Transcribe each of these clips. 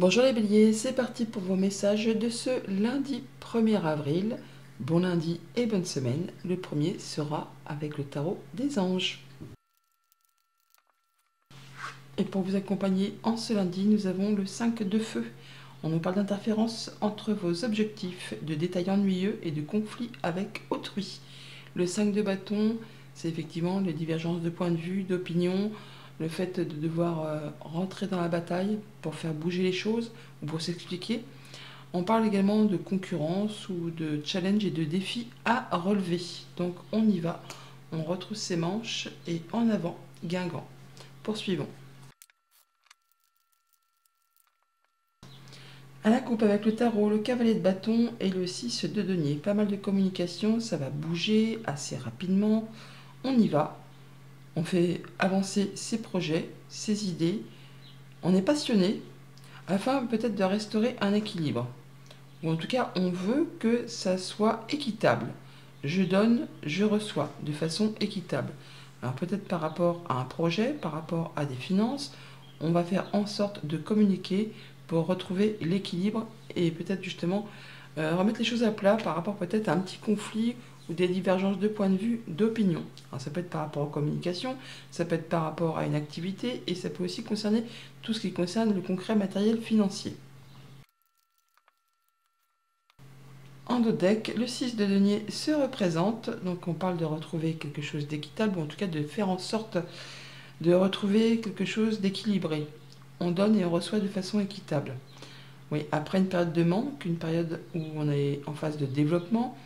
Bonjour les béliers, c'est parti pour vos messages de ce lundi 1er avril. Bon lundi et bonne semaine. Le premier sera avec le tarot des anges. Et pour vous accompagner en ce lundi, nous avons le 5 de feu. On nous parle d'interférence entre vos objectifs, de détails ennuyeux et de conflits avec autrui. Le 5 de bâton, c'est effectivement les divergences de points de vue, d'opinion, le fait de devoir rentrer dans la bataille pour faire bouger les choses ou pour s'expliquer. On parle également de concurrence ou de challenge et de défis à relever. Donc on y va, on retrousse ses manches et en avant, Guingamp. Poursuivons. À la coupe avec le tarot, le cavalier de bâton et le 6 de denier. Pas mal de communication, ça va bouger assez rapidement. On y va. On fait avancer ses projets, ses idées. On est passionné afin peut-être de restaurer un équilibre. Ou en tout cas, on veut que ça soit équitable. Je donne, je reçois de façon équitable. Alors peut-être par rapport à un projet, par rapport à des finances, on va faire en sorte de communiquer pour retrouver l'équilibre et peut-être justement remettre les choses à plat par rapport peut-être à un petit conflit ou des divergences de points de vue, d'opinion. Ça peut être par rapport aux communications, ça peut être par rapport à une activité et ça peut aussi concerner tout ce qui concerne le concret matériel financier. En dos deck, le 6 de denier se représente, donc on parle de retrouver quelque chose d'équitable, ou en tout cas de faire en sorte de retrouver quelque chose d'équilibré. On donne et on reçoit de façon équitable. Oui, après une période de manque, une période où on est en phase de développement,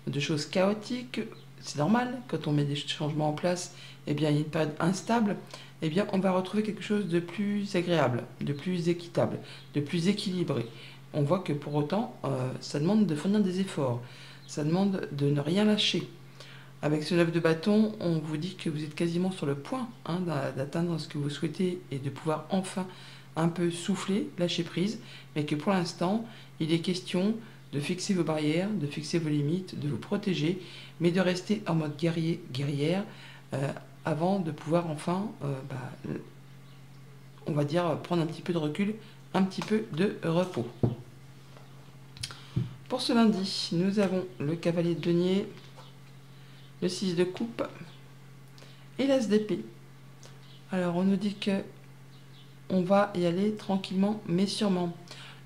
de choses chaotiques, c'est normal, quand on met des changements en place, eh bien, il y a une période instable, eh bien, on va retrouver quelque chose de plus agréable, de plus équitable, de plus équilibré. On voit que pour autant, ça demande de fournir des efforts, ça demande de ne rien lâcher. Avec ce 9 de bâton, on vous dit que vous êtes quasiment sur le point d'atteindre ce que vous souhaitez et de pouvoir enfin un peu souffler, lâcher prise, mais que pour l'instant, il est question de fixer vos barrières, de fixer vos limites, de vous protéger, mais de rester en mode guerrier, guerrière, avant de pouvoir enfin, on va dire, prendre un petit peu de recul, un petit peu de repos. Pour ce lundi, nous avons le cavalier de denier, le 6 de coupe et l'as d'épée. Alors on nous dit que on va y aller tranquillement mais sûrement.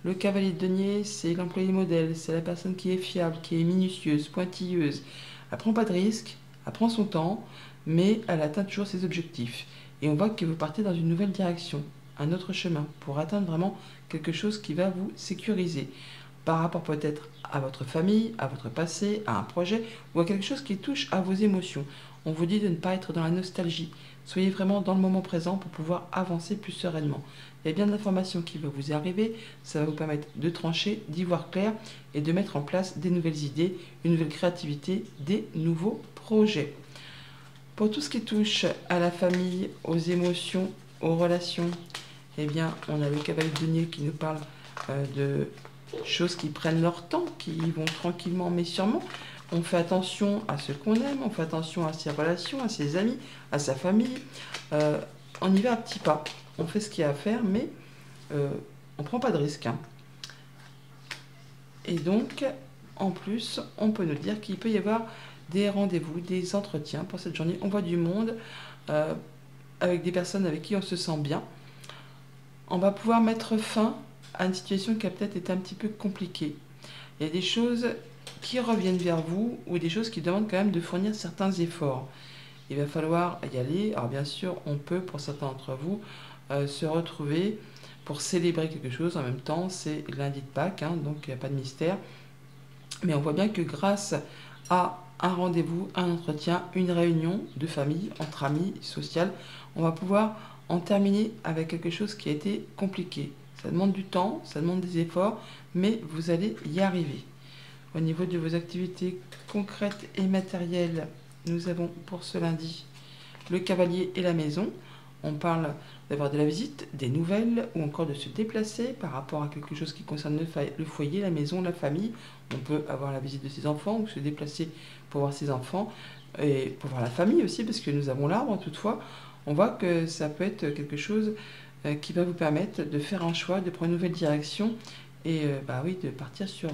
Le cavalier de denier, c'est l'employé modèle, c'est la personne qui est fiable, qui est minutieuse, pointilleuse. Elle prend pas de risques, elle prend son temps, mais elle atteint toujours ses objectifs. Et on voit que vous partez dans une nouvelle direction, un autre chemin, pour atteindre vraiment quelque chose qui va vous sécuriser. Par rapport peut-être à votre famille, à votre passé, à un projet, ou à quelque chose qui touche à vos émotions. On vous dit de ne pas être dans la nostalgie. Soyez vraiment dans le moment présent pour pouvoir avancer plus sereinement. Il y a bien de l'information qui va vous arriver, ça va vous permettre de trancher, d'y voir clair et de mettre en place des nouvelles idées, une nouvelle créativité, des nouveaux projets. Pour tout ce qui touche à la famille, aux émotions, aux relations, eh bien, on a le cavalier de denier qui nous parle de choses qui prennent leur temps, qui vont tranquillement mais sûrement. On fait attention à ce qu'on aime, on fait attention à ses relations, à ses amis, à sa famille. On y va à petits pas. On fait ce qu'il y a à faire, mais on ne prend pas de risque. Et donc, en plus, on peut nous dire qu'il peut y avoir des rendez-vous, des entretiens pour cette journée. On voit du monde avec des personnes avec qui on se sent bien. On va pouvoir mettre fin à une situation qui a peut-être été un petit peu compliquée. Il y a des choses qui reviennent vers vous ou des choses qui demandent quand même de fournir certains efforts. Il va falloir y aller. Alors bien sûr, on peut, pour certains d'entre vous, se retrouver pour célébrer quelque chose. En même temps, c'est lundi de Pâques, donc il n'y a pas de mystère. Mais on voit bien que grâce à un rendez-vous, un entretien, une réunion de famille, entre amis, sociale, on va pouvoir en terminer avec quelque chose qui a été compliqué. Ça demande du temps, ça demande des efforts, mais vous allez y arriver. Au niveau de vos activités concrètes et matérielles, nous avons pour ce lundi le cavalier et la maison. On parle d'avoir de la visite, des nouvelles ou encore de se déplacer par rapport à quelque chose qui concerne le foyer, la maison, la famille. On peut avoir la visite de ses enfants ou se déplacer pour voir ses enfants et pour voir la famille aussi parce que nous avons l'arbre toutefois. On voit que ça peut être quelque chose qui va vous permettre de faire un choix, de prendre une nouvelle direction et oui, de partir sur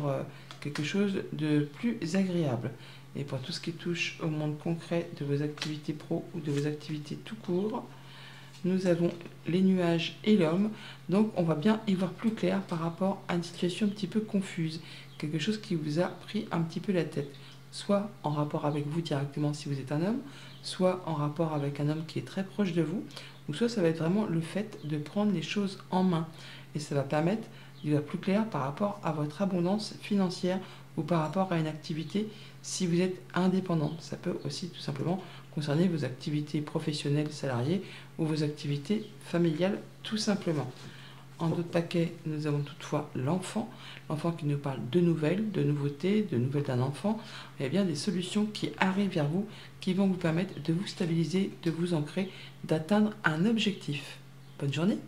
quelque chose de plus agréable. Et pour tout ce qui touche au monde concret de vos activités pro ou de vos activités tout court, nous avons les nuages et l'homme. Donc on va bien y voir plus clair par rapport à une situation un petit peu confuse, quelque chose qui vous a pris un petit peu la tête, soit en rapport avec vous directement si vous êtes un homme, soit en rapport avec un homme qui est très proche de vous, ou soit ça va être vraiment le fait de prendre les choses en main. Et ça va permettre d'y voir plus clair par rapport à votre abondance financière ou par rapport à une activité si vous êtes indépendant. Ça peut aussi tout simplement concerner vos activités professionnelles salariées ou vos activités familiales tout simplement. En d'autres paquets, nous avons toutefois l'enfant qui nous parle de nouvelles, de nouveautés, de nouvelles d'un enfant, et bien des solutions qui arrivent vers vous, qui vont vous permettre de vous stabiliser, de vous ancrer, d'atteindre un objectif. Bonne journée.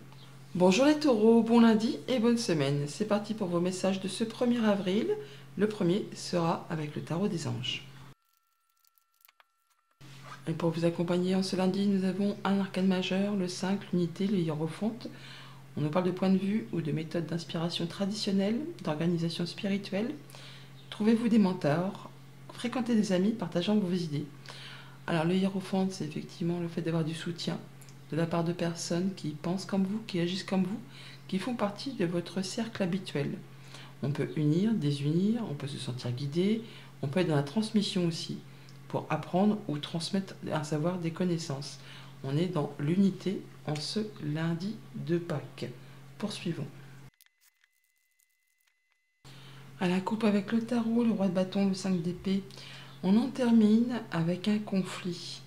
Bonjour les taureaux, bon lundi et bonne semaine. C'est parti pour vos messages de ce 1er avril. Le premier sera avec le tarot des anges. Et pour vous accompagner en ce lundi, nous avons un arcane majeur, le 5, l'unité, le hiérophante. On nous parle de point de vue ou de méthodes d'inspiration traditionnelle, d'organisation spirituelle. Trouvez-vous des mentors, fréquentez des amis partageant vos idées. Alors le hiérophante, c'est effectivement le fait d'avoir du soutien de la part de personnes qui pensent comme vous, qui agissent comme vous, qui font partie de votre cercle habituel. On peut unir, désunir, on peut se sentir guidé, on peut être dans la transmission aussi, pour apprendre ou transmettre un savoir, des connaissances. On est dans l'unité en ce lundi de Pâques. Poursuivons. À la coupe avec le tarot, le roi de bâton, le 5 d'épée, on en termine avec un conflit.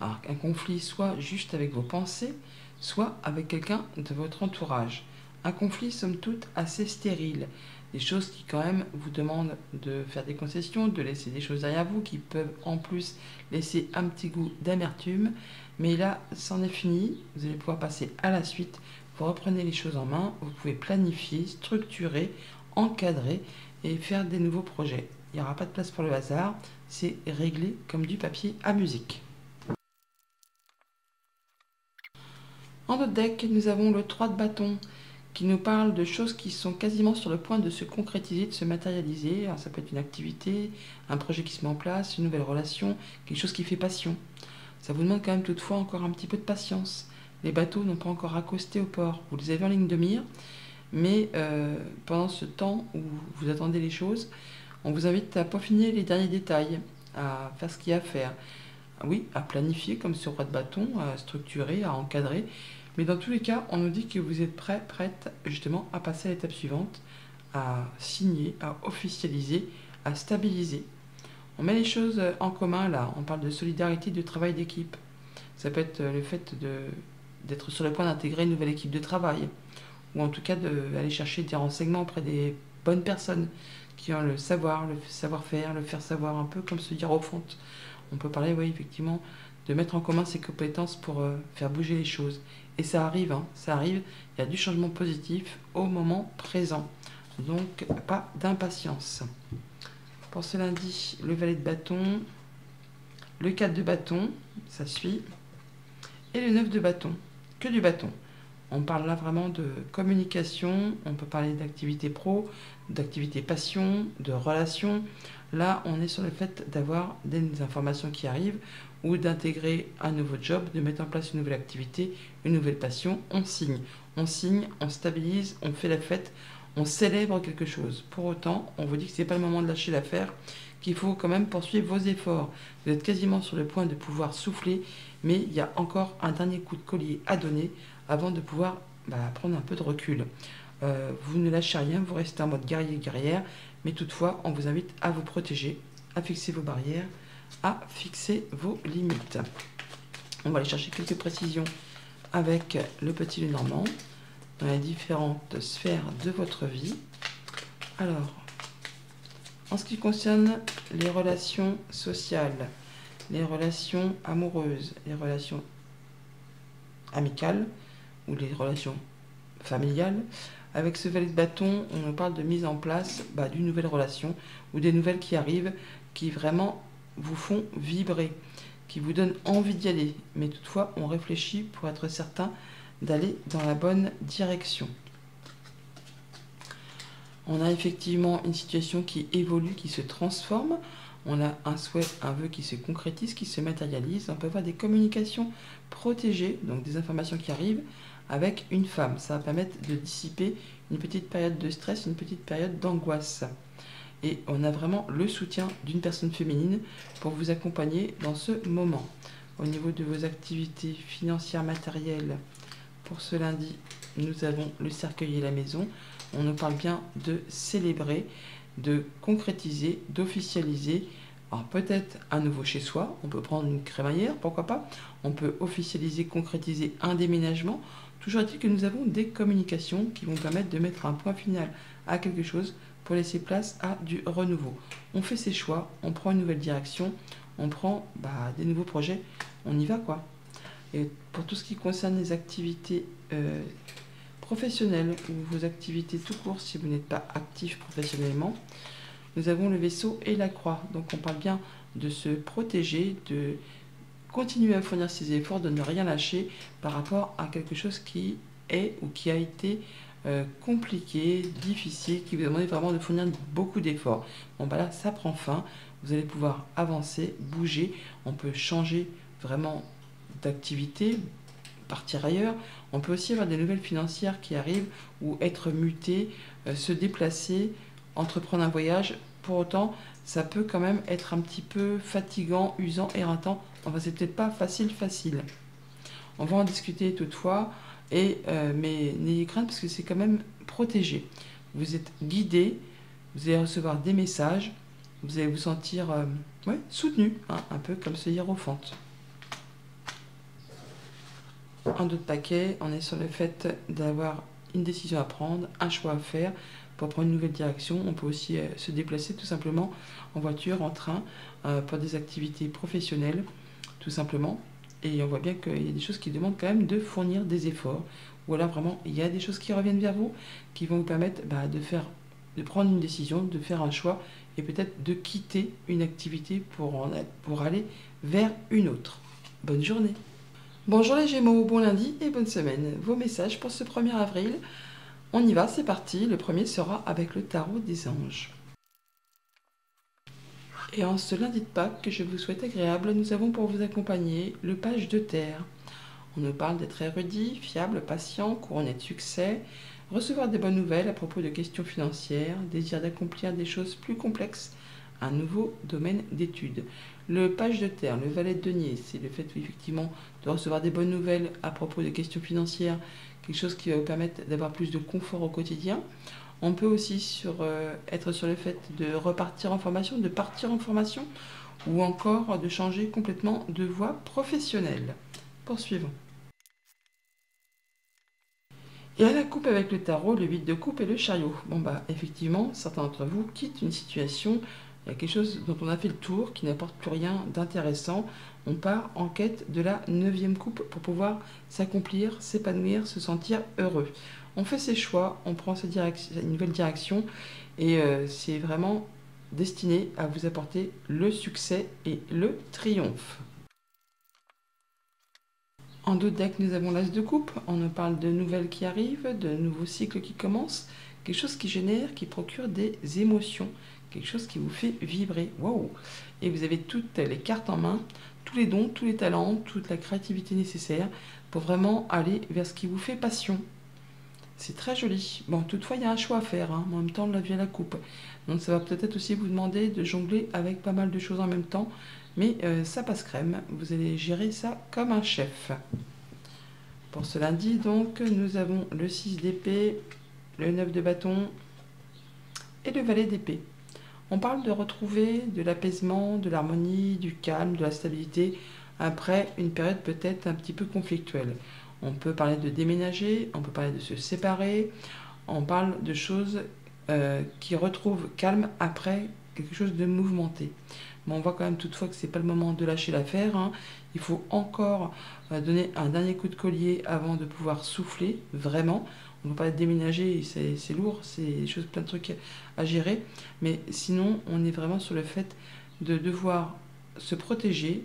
Alors un conflit soit juste avec vos pensées, soit avec quelqu'un de votre entourage. Un conflit somme toute assez stérile. Des choses qui quand même vous demandent de faire des concessions, de laisser des choses derrière vous, qui peuvent en plus laisser un petit goût d'amertume. Mais là, c'en est fini, vous allez pouvoir passer à la suite. Vous reprenez les choses en main, vous pouvez planifier, structurer, encadrer et faire des nouveaux projets. Il n'y aura pas de place pour le hasard, c'est réglé comme du papier à musique. En notre deck, nous avons le 3 de bâton qui nous parle de choses qui sont quasiment sur le point de se concrétiser, de se matérialiser. Alors, ça peut être une activité, un projet qui se met en place, une nouvelle relation, quelque chose qui fait passion. Ça vous demande quand même toutefois encore un petit peu de patience. Les bateaux n'ont pas encore accosté au port. Vous les avez en ligne de mire, mais pendant ce temps où vous attendez les choses, on vous invite à peaufiner les derniers détails, à faire ce qu'il y a à faire. Oui, à planifier comme ce roi de bâton, à structurer, à encadrer. Mais dans tous les cas, on nous dit que vous êtes prête justement à passer à l'étape suivante, à signer, à officialiser, à stabiliser. On met les choses en commun là, on parle de solidarité, de travail d'équipe. Ça peut être le fait d'être sur le point d'intégrer une nouvelle équipe de travail, ou en tout cas d'aller chercher des renseignements auprès des bonnes personnes qui ont le savoir-faire, le faire savoir, un peu comme ce hiérophante. On peut parler, oui, effectivement, de mettre en commun ses compétences pour faire bouger les choses. Et ça arrive, ça arrive, il y a du changement positif au moment présent. Donc, pas d'impatience. Pour ce lundi, le valet de bâton, le 4 de bâton, ça suit, et le 9 de bâton, que du bâton. On parle là vraiment de communication, on peut parler d'activité pro, d'activité passion, de relation. Là, on est sur le fait d'avoir des informations qui arrivent ou d'intégrer un nouveau job, de mettre en place une nouvelle activité, une nouvelle passion. On signe, on stabilise, on fait la fête, on célèbre quelque chose. Pour autant, on vous dit que ce n'est pas le moment de lâcher l'affaire, qu'il faut quand même poursuivre vos efforts. Vous êtes quasiment sur le point de pouvoir souffler, mais il y a encore un dernier coup de collier à donner avant de pouvoir prendre un peu de recul. Vous ne lâchez rien, vous restez en mode guerrier-guerrière, mais toutefois, on vous invite à vous protéger, à fixer vos barrières, à fixer vos limites. On va aller chercher quelques précisions avec le petit Lenormand dans les différentes sphères de votre vie. Alors, en ce qui concerne les relations sociales, les relations amoureuses, les relations amicales ou les relations familiales, avec ce valet de bâton, on nous parle de mise en place d'une nouvelle relation ou des nouvelles qui arrivent qui vraiment vous font vibrer, qui vous donnent envie d'y aller. Mais toutefois, on réfléchit pour être certain d'aller dans la bonne direction. On a effectivement une situation qui évolue, qui se transforme. On a un souhait, un vœu qui se concrétise, qui se matérialise. On peut avoir des communications protégées, donc des informations qui arrivent avec une femme. Ça va permettre de dissiper une petite période de stress, une petite période d'angoisse. Et on a vraiment le soutien d'une personne féminine pour vous accompagner dans ce moment. Au niveau de vos activités financières, matérielles, pour ce lundi, nous avons le cercueil et la maison. On nous parle bien de célébrer, de concrétiser, d'officialiser. Alors peut-être un nouveau chez soi, on peut prendre une crémaillère, pourquoi pas. On peut officialiser, concrétiser un déménagement. Toujours est-il que nous avons des communications qui vont permettre de mettre un point final à quelque chose pour laisser place à du renouveau. On fait ses choix, on prend une nouvelle direction, on prend des nouveaux projets, on y va quoi. Et pour tout ce qui concerne les activités professionnelles ou vos activités tout court, si vous n'êtes pas actif professionnellement, nous avons le vaisseau et la croix. Donc on parle bien de se protéger, de continuer à fournir ses efforts, de ne rien lâcher par rapport à quelque chose qui est ou qui a été compliqué, difficile, qui vous demande vraiment de fournir beaucoup d'efforts. Bon là, ça prend fin. Vous allez pouvoir avancer, bouger. On peut changer vraiment d'activité, partir ailleurs. On peut aussi avoir des nouvelles financières qui arrivent ou être muté, se déplacer, entreprendre un voyage. Pour autant, ça peut quand même être un petit peu fatigant, usant, éreintant. Enfin, c'est peut-être pas facile. On va en discuter toutefois, mais n'ayez crainte parce que c'est quand même protégé. Vous êtes guidé, vous allez recevoir des messages, vous allez vous sentir soutenu, un peu comme ce hiérophante. Un autre paquet, on est sur le fait d'avoir une décision à prendre, un choix à faire pour prendre une nouvelle direction. On peut aussi se déplacer tout simplement en voiture, en train, pour des activités professionnelles, tout simplement. Et on voit bien qu'il y a des choses qui demandent quand même de fournir des efforts. Ou alors vraiment, il y a des choses qui reviennent vers vous, qui vont vous permettre de prendre une décision, de faire un choix, et peut-être de quitter une activité pour aller vers une autre. Bonne journée. Bonjour les Gémeaux, bon lundi et bonne semaine. Vos messages pour ce 1er avril. On y va, c'est parti. Le premier sera avec le tarot des anges. Et en ce lundi de Pâques que je vous souhaite agréable, nous avons pour vous accompagner le page de terre. On nous parle d'être érudit, fiable, patient, couronné de succès, recevoir des bonnes nouvelles à propos de questions financières, désir d'accomplir des choses plus complexes, un nouveau domaine d'études. Le page de terre, le valet de denier, c'est le fait effectivement de recevoir des bonnes nouvelles à propos de questions financières, quelque chose qui va vous permettre d'avoir plus de confort au quotidien. On peut aussi être sur le fait de repartir en formation, de partir en formation, ou encore de changer complètement de voie professionnelle. Poursuivons. Et à la coupe avec le tarot, le 8 de coupe et le chariot. Effectivement, certains d'entre vous quittent une situation, il y a quelque chose dont on a fait le tour, qui n'apporte plus rien d'intéressant. On part en quête de la 9e coupe pour pouvoir s'accomplir, s'épanouir, se sentir heureux. On fait ses choix, on prend une nouvelle direction et c'est vraiment destiné à vous apporter le succès et le triomphe. En d'autres decks, nous avons l'As de coupe. On nous parle de nouvelles qui arrivent, de nouveaux cycles qui commencent, quelque chose qui génère, qui procure des émotions, quelque chose qui vous fait vibrer. Waouh! Et vous avez toutes les cartes en main, tous les dons, tous les talents, toute la créativité nécessaire pour vraiment aller vers ce qui vous fait passion. C'est très joli. Bon, toutefois, il y a un choix à faire. En même temps, on l'a vu à la coupe. Donc, ça va peut-être aussi vous demander de jongler avec pas mal de choses en même temps. Mais ça passe crème. Vous allez gérer ça comme un chef. Pour ce lundi, donc, nous avons le 6 d'épée, le 9 de bâton et le valet d'épée. On parle de retrouver de l'apaisement, de l'harmonie, du calme, de la stabilité après une période peut-être un petit peu conflictuelle. On peut parler de déménager, on peut parler de se séparer, on parle de choses qui retrouvent calme après quelque chose de mouvementé. Mais on voit quand même toutefois que ce n'est pas le moment de lâcher l'affaire. Il faut encore donner un dernier coup de collier avant de pouvoir souffler, vraiment. On ne peut pas déménager, c'est lourd, c'est plein de trucs à gérer. Mais sinon, on est vraiment sur le fait de devoir se protéger,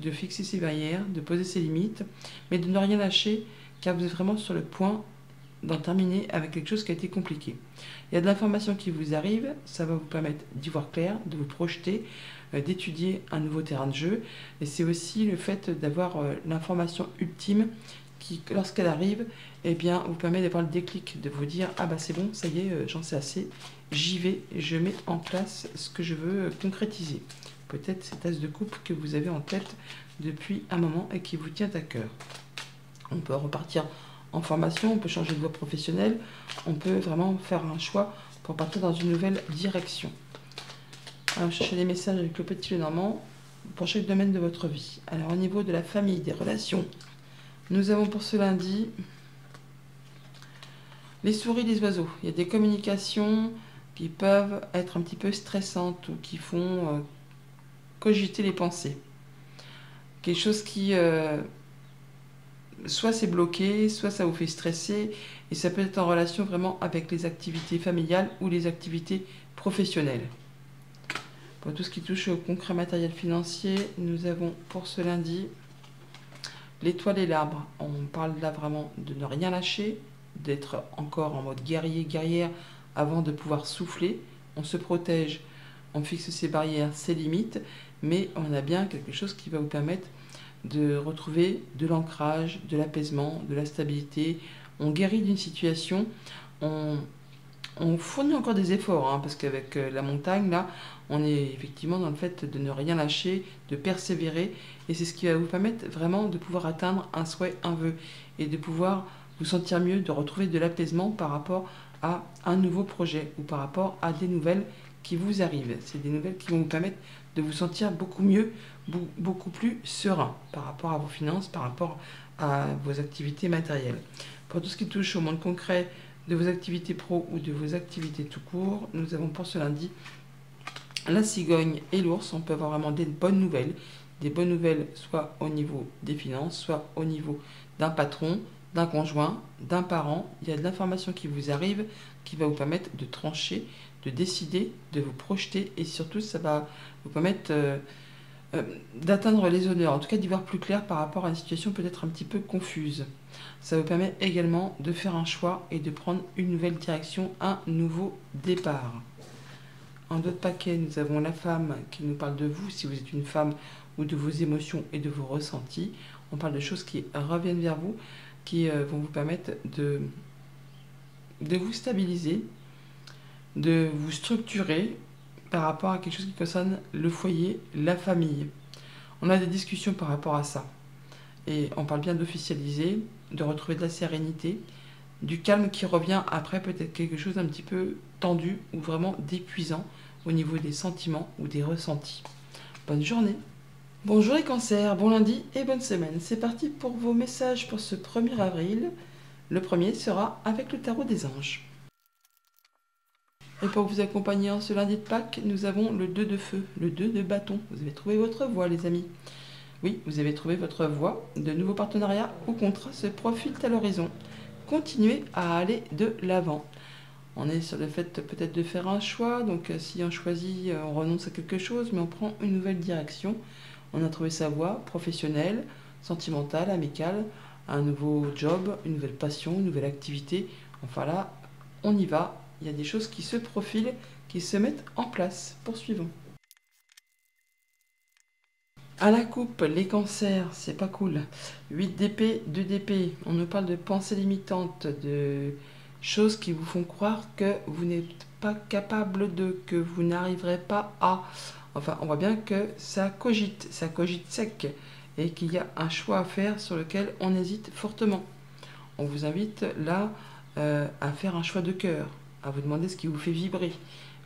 de fixer ses barrières, de poser ses limites, mais de ne rien lâcher car vous êtes vraiment sur le point d'en terminer avec quelque chose qui a été compliqué. Il y a de l'information qui vous arrive, ça va vous permettre d'y voir clair, de vous projeter, d'étudier un nouveau terrain de jeu. Et c'est aussi le fait d'avoir l'information ultime qui, lorsqu'elle arrive, eh bien, vous permet d'avoir le déclic, de vous dire « Ah bah c'est bon, ça y est, j'en sais assez, j'y vais, je mets en place ce que je veux concrétiser. » Peut-être cet as de coupe que vous avez en tête depuis un moment et qui vous tient à cœur. On peut repartir en formation, on peut changer de voie professionnelle, on peut vraiment faire un choix pour partir dans une nouvelle direction. Alors, cherchez des messages avec le petit Lenormand pour chaque domaine de votre vie. Alors, au niveau de la famille, des relations, nous avons pour ce lundi les souris, les oiseaux. Il y a des communications qui peuvent être un petit peu stressantes ou qui font cogiter les pensées. Quelque chose qui... soit c'est bloqué, soit ça vous fait stresser, et ça peut être en relation vraiment avec les activités familiales ou les activités professionnelles. Pour tout ce qui touche au concret matériel financier, nous avons pour ce lundi l'étoile et l'arbre. On parle là vraiment de ne rien lâcher, d'être encore en mode guerrier, guerrière, avant de pouvoir souffler. On se protège, on fixe ses barrières, ses limites, mais on a bien quelque chose qui va vous permettre de retrouver de l'ancrage, de l'apaisement, de la stabilité. On guérit d'une situation, on fournit encore des efforts, hein, parce qu'avec la montagne, là, on est effectivement dans le fait de ne rien lâcher, de persévérer, et c'est ce qui va vous permettre vraiment de pouvoir atteindre un souhait, un vœu, et de pouvoir vous sentir mieux, de retrouver de l'apaisement par rapport à un nouveau projet, ou par rapport à des nouvelles qui vous arrivent. C'est des nouvelles qui vont vous permettre de vous sentir beaucoup mieux, beaucoup plus serein par rapport à vos finances, par rapport à vos activités matérielles. Pour tout ce qui touche au monde concret de vos activités pro ou de vos activités tout court, nous avons pour ce lundi la cigogne et l'ours. On peut avoir vraiment des bonnes nouvelles soit au niveau des finances, soit au niveau d'un patron, d'un conjoint, d'un parent. Il y a de l'information qui vous arrive, qui va vous permettre de trancher, de décider, de vous projeter, et surtout ça va vous permettre d'atteindre les honneurs, en tout cas d'y voir plus clair par rapport à une situation peut-être un petit peu confuse. Ça vous permet également de faire un choix et de prendre une nouvelle direction, un nouveau départ. En d'autres paquets, nous avons la femme qui nous parle de vous, si vous êtes une femme, ou de vos émotions et de vos ressentis. On parle de choses qui reviennent vers vous, qui vont vous permettre de vous stabiliser, de vous structurer par rapport à quelque chose qui concerne le foyer, la famille. On a des discussions par rapport à ça. Et on parle bien d'officialiser, de retrouver de la sérénité, du calme qui revient après peut-être quelque chose d'un petit peu tendu ou vraiment d'épuisant au niveau des sentiments ou des ressentis. Bonne journée. Bonjour les cancers, bon lundi et bonne semaine. C'est parti pour vos messages pour ce 1er avril. Le premier sera avec le tarot des anges. Et pour vous accompagner en ce lundi de Pâques, nous avons le 2 de feu, le 2 de bâton. Vous avez trouvé votre voie, les amis. Oui, vous avez trouvé votre voie. De nouveaux partenariats ou contrats se profilent à l'horizon. Continuez à aller de l'avant. On est sur le fait peut-être de faire un choix. Donc si on choisit, on renonce à quelque chose, mais on prend une nouvelle direction. On a trouvé sa voie professionnelle, sentimentale, amicale, un nouveau job, une nouvelle passion, une nouvelle activité. Enfin là, on y va. Il y a des choses qui se profilent, qui se mettent en place. Poursuivons. À la coupe, les cancers, c'est pas cool. 8 d'épée, 2 d'épée. On nous parle de pensées limitantes, de choses qui vous font croire que vous n'êtes pas capable de, que vous n'arriverez pas à. Enfin, on voit bien que ça cogite sec, et qu'il y a un choix à faire sur lequel on hésite fortement. On vous invite là à faire un choix de cœur, à vous demander ce qui vous fait vibrer,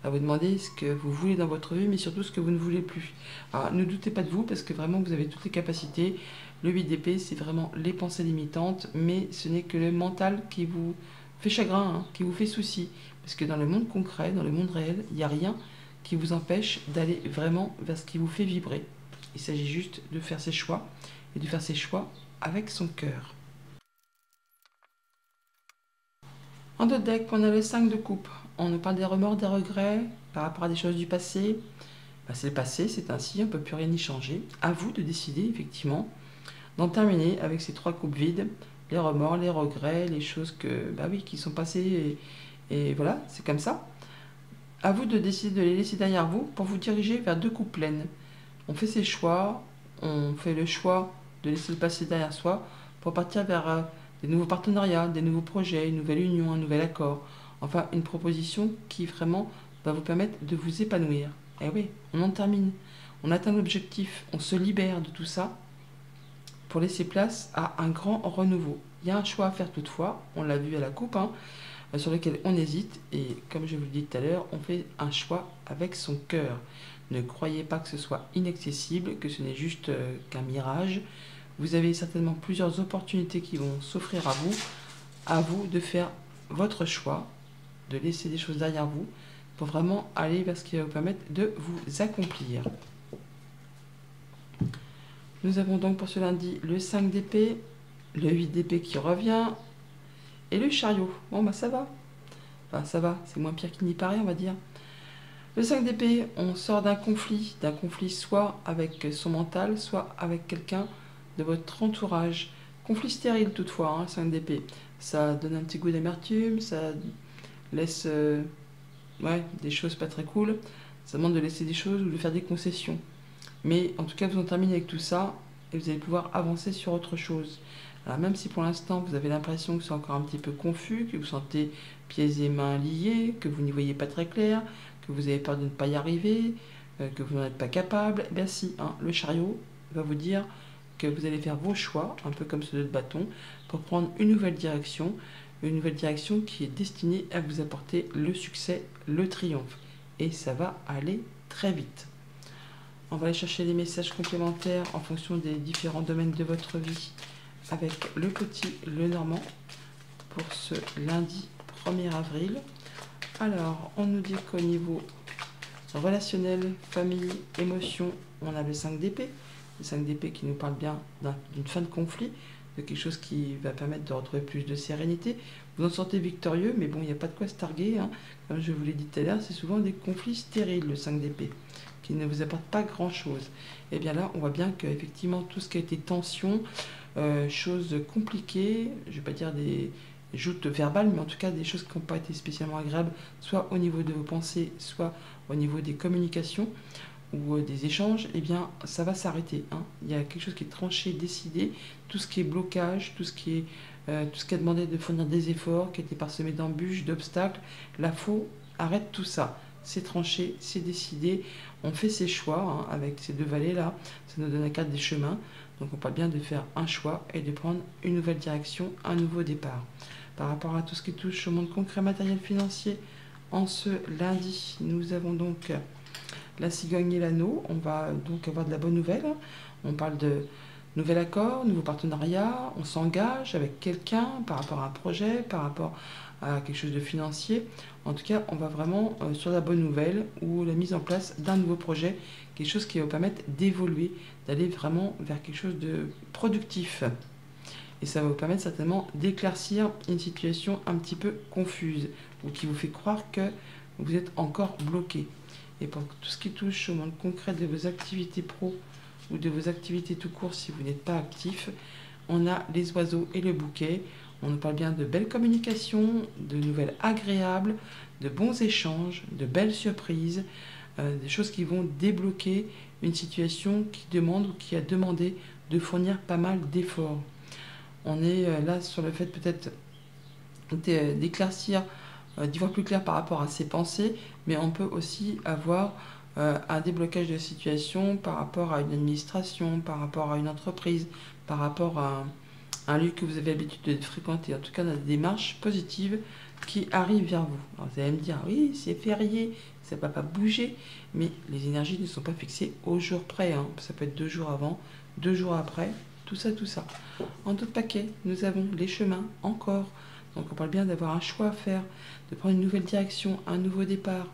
à vous demander ce que vous voulez dans votre vie, mais surtout ce que vous ne voulez plus. Alors, ne doutez pas de vous, parce que vraiment, vous avez toutes les capacités. Le 8 d'épée, c'est vraiment les pensées limitantes, mais ce n'est que le mental qui vous fait chagrin, hein, qui vous fait souci. Parce que dans le monde concret, dans le monde réel, il n'y a rien qui vous empêche d'aller vraiment vers ce qui vous fait vibrer. Il s'agit juste de faire ses choix, et de faire ses choix avec son cœur. En deux decks, on a le 5 de coupe. On nous parle des remords, des regrets par rapport à des choses du passé. Ben, c'est le passé, c'est ainsi, on ne peut plus rien y changer. À vous de décider, effectivement, d'en terminer avec ces 3 coupes vides, les remords, les regrets, les choses que, bah oui, qui sont passées et voilà, c'est comme ça. À vous de décider de les laisser derrière vous pour vous diriger vers deux coupes pleines. On fait ses choix, on fait le choix de laisser le passé derrière soi pour partir vers des nouveaux partenariats, des nouveaux projets, une nouvelle union, un nouvel accord. Enfin, une proposition qui vraiment va vous permettre de vous épanouir. Et oui, on en termine. On atteint l'objectif, on se libère de tout ça pour laisser place à un grand renouveau. Il y a un choix à faire toutefois, on l'a vu à la coupe, hein, sur lequel on hésite. Et comme je vous le dis tout à l'heure, on fait un choix avec son cœur. Ne croyez pas que ce soit inaccessible, que ce n'est juste qu'un mirage. Vous avez certainement plusieurs opportunités qui vont s'offrir à vous. À vous de faire votre choix, de laisser des choses derrière vous pour vraiment aller vers ce qui va vous permettre de vous accomplir. Nous avons donc pour ce lundi le 5 d'épée, le 8 d'épée qui revient et le chariot. Bon bah ça va. Enfin ça va, c'est moins pire qu'il n'y paraît on va dire. Le 5 d'épée, on sort d'un conflit soit avec son mental, soit avec quelqu'un de votre entourage. Conflit stérile toutefois, hein, 5 d'épée. Ça donne un petit goût d'amertume, ça laisse des choses pas très cool. Ça demande de laisser des choses ou de faire des concessions. Mais en tout cas, vous en terminez avec tout ça et vous allez pouvoir avancer sur autre chose. Alors même si pour l'instant vous avez l'impression que c'est encore un petit peu confus, que vous sentez pieds et mains liés, que vous n'y voyez pas très clair, que vous avez peur de ne pas y arriver, que vous n'en êtes pas capable, eh bien si, hein, le chariot va vous dire que vous allez faire vos choix, un peu comme ceux de bâton, pour prendre une nouvelle direction qui est destinée à vous apporter le succès, le triomphe. Et ça va aller très vite. On va aller chercher les messages complémentaires en fonction des différents domaines de votre vie avec le petit Lenormand pour ce lundi 1er avril. Alors, on nous dit qu'au niveau relationnel, famille, émotion, on a le 5 d'épée. Le 5 d'épée qui nous parle bien d'une fin de conflit, de quelque chose qui va permettre de retrouver plus de sérénité. Vous en sortez victorieux, mais bon, il n'y a pas de quoi se targuer, hein. Comme je vous l'ai dit tout à l'heure, c'est souvent des conflits stériles, le 5 d'épée, qui ne vous apportent pas grand-chose. Et bien là, on voit bien qu'effectivement, tout ce qui a été tension, choses compliquées, je ne vais pas dire des joutes verbales, mais en tout cas des choses qui n'ont pas été spécialement agréables, soit au niveau de vos pensées, soit au niveau des communications ou des échanges, eh bien ça va s'arrêter, hein. Il y a quelque chose qui est tranché, décidé, tout ce qui est blocage, tout ce qui a demandé de fournir des efforts, qui a été parsemé d'embûches, d'obstacles, là faut arrête tout ça. C'est tranché, c'est décidé, on fait ses choix, hein, avec ces deux vallées là, ça nous donne la carte des chemins, donc on parle bien de faire un choix et de prendre une nouvelle direction, un nouveau départ. Par rapport à tout ce qui touche au monde concret, matériel, financier, en ce lundi, nous avons donc la cigogne et l'anneau. On va donc avoir de la bonne nouvelle. On parle de nouvel accord, nouveau partenariat, on s'engage avec quelqu'un par rapport à un projet, par rapport à quelque chose de financier. En tout cas, on va vraiment sur la bonne nouvelle ou la mise en place d'un nouveau projet, quelque chose qui va vous permettre d'évoluer, d'aller vraiment vers quelque chose de productif. Et ça va vous permettre certainement d'éclaircir une situation un petit peu confuse ou qui vous fait croire que vous êtes encore bloqué. Et pour tout ce qui touche au monde concret de vos activités pro ou de vos activités tout court si vous n'êtes pas actif, on a les oiseaux et le bouquet. On nous parle bien de belles communications, de nouvelles agréables, de bons échanges, de belles surprises, des choses qui vont débloquer une situation qui demande ou qui a demandé de fournir pas mal d'efforts. On est là sur le fait peut-être d'éclaircir, d'y voir plus clair par rapport à ses pensées, mais on peut aussi avoir un déblocage de situation par rapport à une administration, par rapport à une entreprise, par rapport à un lieu que vous avez l'habitude de fréquenter. En tout cas, on a des démarches positives qui arrivent vers vous. Alors, vous allez me dire, oui, c'est férié, ça ne va pas bouger, mais les énergies ne sont pas fixées au jour près, hein. Ça peut être 2 jours avant, 2 jours après, tout ça, tout ça. En d'autres paquets, nous avons les chemins encore. Donc on parle bien d'avoir un choix à faire, de prendre une nouvelle direction, un nouveau départ,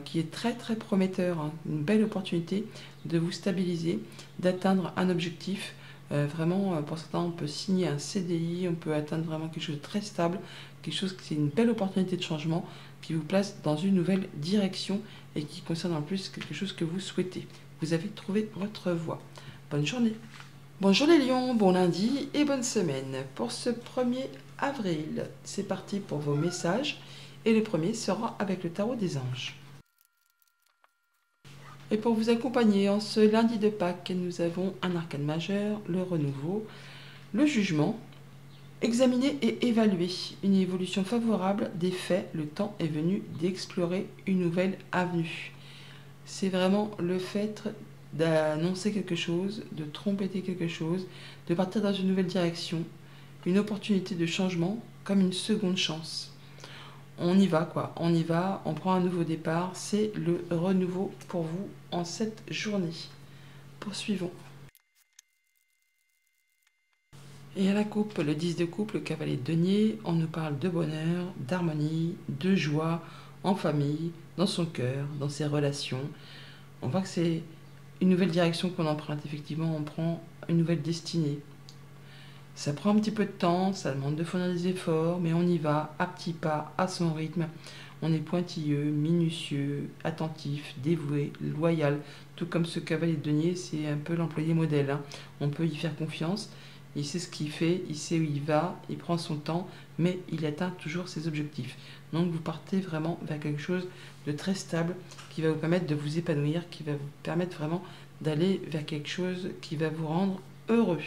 qui est très très prometteur, hein. Une belle opportunité de vous stabiliser, d'atteindre un objectif. Vraiment, pour certains, on peut signer un CDI, on peut atteindre vraiment quelque chose de très stable, quelque chose qui est une belle opportunité de changement, qui vous place dans une nouvelle direction et qui concerne en plus quelque chose que vous souhaitez. Vous avez trouvé votre voie. Bonne journée. Bonjour les lions, bon lundi et bonne semaine. Pour ce 1er avril, c'est parti pour vos messages. Et le premier sera avec le tarot des anges. Et pour vous accompagner en ce lundi de Pâques, nous avons un arcane majeur, le renouveau, le jugement. Examiner et évaluer une évolution favorable des faits, le temps est venu d'explorer une nouvelle avenue. C'est vraiment le fait d'annoncer quelque chose, de trompeter quelque chose, de partir dans une nouvelle direction, une opportunité de changement comme une seconde chance. On y va quoi, on y va, on prend un nouveau départ, c'est le renouveau pour vous en cette journée. Poursuivons. Et à la coupe, le 10 de coupe, le cavalier de denier, on nous parle de bonheur, d'harmonie, de joie en famille, dans son cœur, dans ses relations. On voit que c'est une nouvelle direction qu'on emprunte, effectivement, on prend une nouvelle destinée. Ça prend un petit peu de temps, ça demande de fournir des efforts, mais on y va à petits pas, à son rythme. On est pointilleux, minutieux, attentif, dévoué, loyal, tout comme ce cavalier de denier, c'est un peu l'employé modèle, hein. On peut y faire confiance, il sait ce qu'il fait, il sait où il va, il prend son temps, mais il atteint toujours ses objectifs. Donc vous partez vraiment vers quelque chose de très stable qui va vous permettre de vous épanouir, qui va vous permettre vraiment d'aller vers quelque chose qui va vous rendre heureux.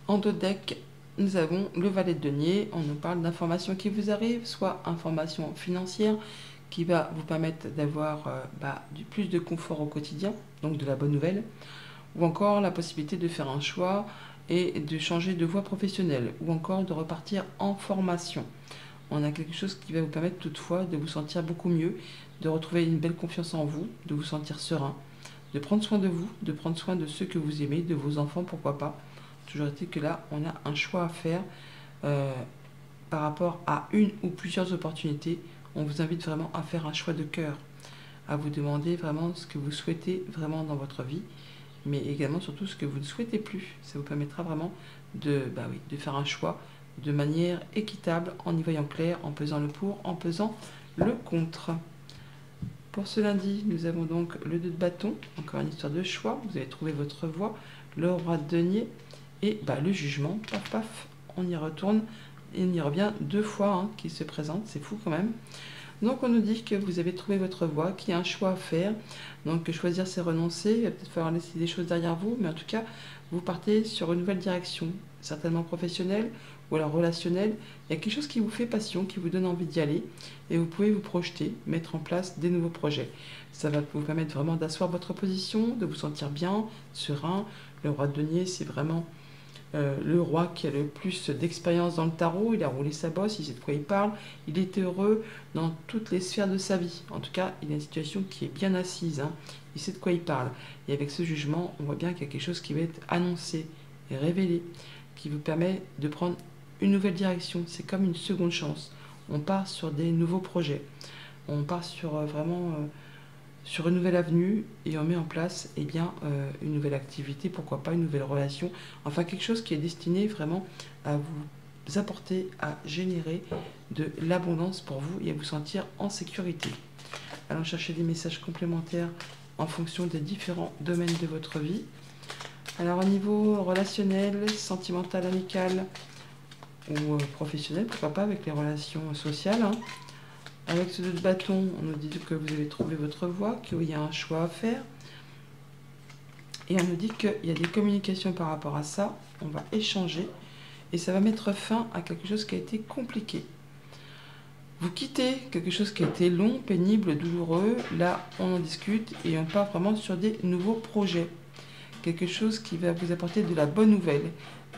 En dos de deck, nous avons le valet de denier. On nous parle d'informations qui vous arrivent, soit informations financières qui va vous permettre d'avoir plus de confort au quotidien, donc de la bonne nouvelle, ou encore la possibilité de faire un choix et de changer de voie professionnelle, ou encore de repartir en formation. On a quelque chose qui va vous permettre toutefois de vous sentir beaucoup mieux, de retrouver une belle confiance en vous, de vous sentir serein, de prendre soin de vous, de prendre soin de ceux que vous aimez, de vos enfants, pourquoi pas. Toujours est-il que là, on a un choix à faire par rapport à une ou plusieurs opportunités. On vous invite vraiment à faire un choix de cœur, à vous demander vraiment ce que vous souhaitez vraiment dans votre vie, mais également surtout ce que vous ne souhaitez plus. Ça vous permettra vraiment de faire un choix de manière équitable, en y voyant clair, en pesant le pour, en pesant le contre. Pour ce lundi, nous avons donc le 2 de bâton, encore une histoire de choix, vous allez trouver votre voie, le roi de denier, et le jugement, paf paf, on y retourne, et on y revient 2 fois qui se présente, c'est fou quand même. Donc on nous dit que vous avez trouvé votre voie, qu'il y a un choix à faire, donc choisir c'est renoncer, il va peut-être falloir laisser des choses derrière vous, mais en tout cas, vous partez sur une nouvelle direction, certainement professionnelle ou alors relationnelle. Il y a quelque chose qui vous fait passion, qui vous donne envie d'y aller, et vous pouvez vous projeter, mettre en place des nouveaux projets. Ça va vous permettre vraiment d'asseoir votre position, de vous sentir bien, serein. Le roi de denier, c'est vraiment le roi qui a le plus d'expérience dans le tarot, il a roulé sa bosse, il sait de quoi il parle, il est heureux dans toutes les sphères de sa vie. En tout cas, il a une situation qui est bien assise, il sait de quoi il parle. Et avec ce jugement, on voit bien qu'il y a quelque chose qui va être annoncé et révélé, qui vous permet de prendre une nouvelle direction. C'est comme une seconde chance. On part sur des nouveaux projets. On part sur sur une nouvelle avenue et on met en place une nouvelle activité, pourquoi pas une nouvelle relation, enfin quelque chose qui est destiné vraiment à vous apporter, à générer de l'abondance pour vous et à vous sentir en sécurité. Allons chercher des messages complémentaires en fonction des différents domaines de votre vie. Alors au niveau relationnel, sentimental, amical ou professionnel, pourquoi pas avec les relations sociales. Avec ce 2 de bâton, on nous dit que vous avez trouvé votre voie, qu'il y a un choix à faire. Et on nous dit qu'il y a des communications par rapport à ça. On va échanger et ça va mettre fin à quelque chose qui a été compliqué. Vous quittez quelque chose qui a été long, pénible, douloureux. Là, on en discute et on part vraiment sur des nouveaux projets. Quelque chose qui va vous apporter de la bonne nouvelle.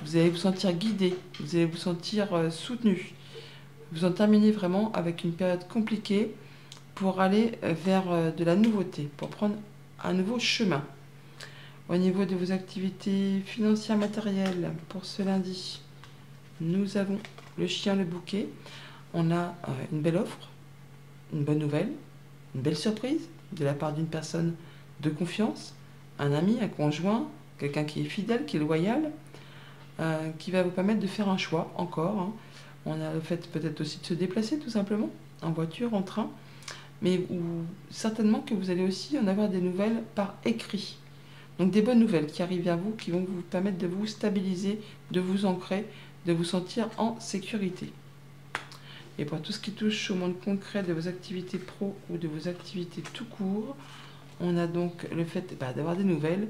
Vous allez vous sentir guidé, vous allez vous sentir soutenu. Vous en terminez vraiment avec une période compliquée pour aller vers de la nouveauté, pour prendre un nouveau chemin. Au niveau de vos activités financières matérielles, pour ce lundi, nous avons le chien, le bouquet. On a une belle offre, une bonne nouvelle, une belle surprise de la part d'une personne de confiance, un ami, un conjoint, quelqu'un qui est fidèle, qui est loyal, qui va vous permettre de faire un choix encore. On a le fait peut-être aussi de se déplacer tout simplement, en voiture, en train, mais certainement que vous allez aussi en avoir des nouvelles par écrit. Donc des bonnes nouvelles qui arrivent vers vous, qui vont vous permettre de vous stabiliser, de vous ancrer, de vous sentir en sécurité. Et pour tout ce qui touche au monde concret de vos activités pro ou de vos activités tout court, on a donc le fait d'avoir des nouvelles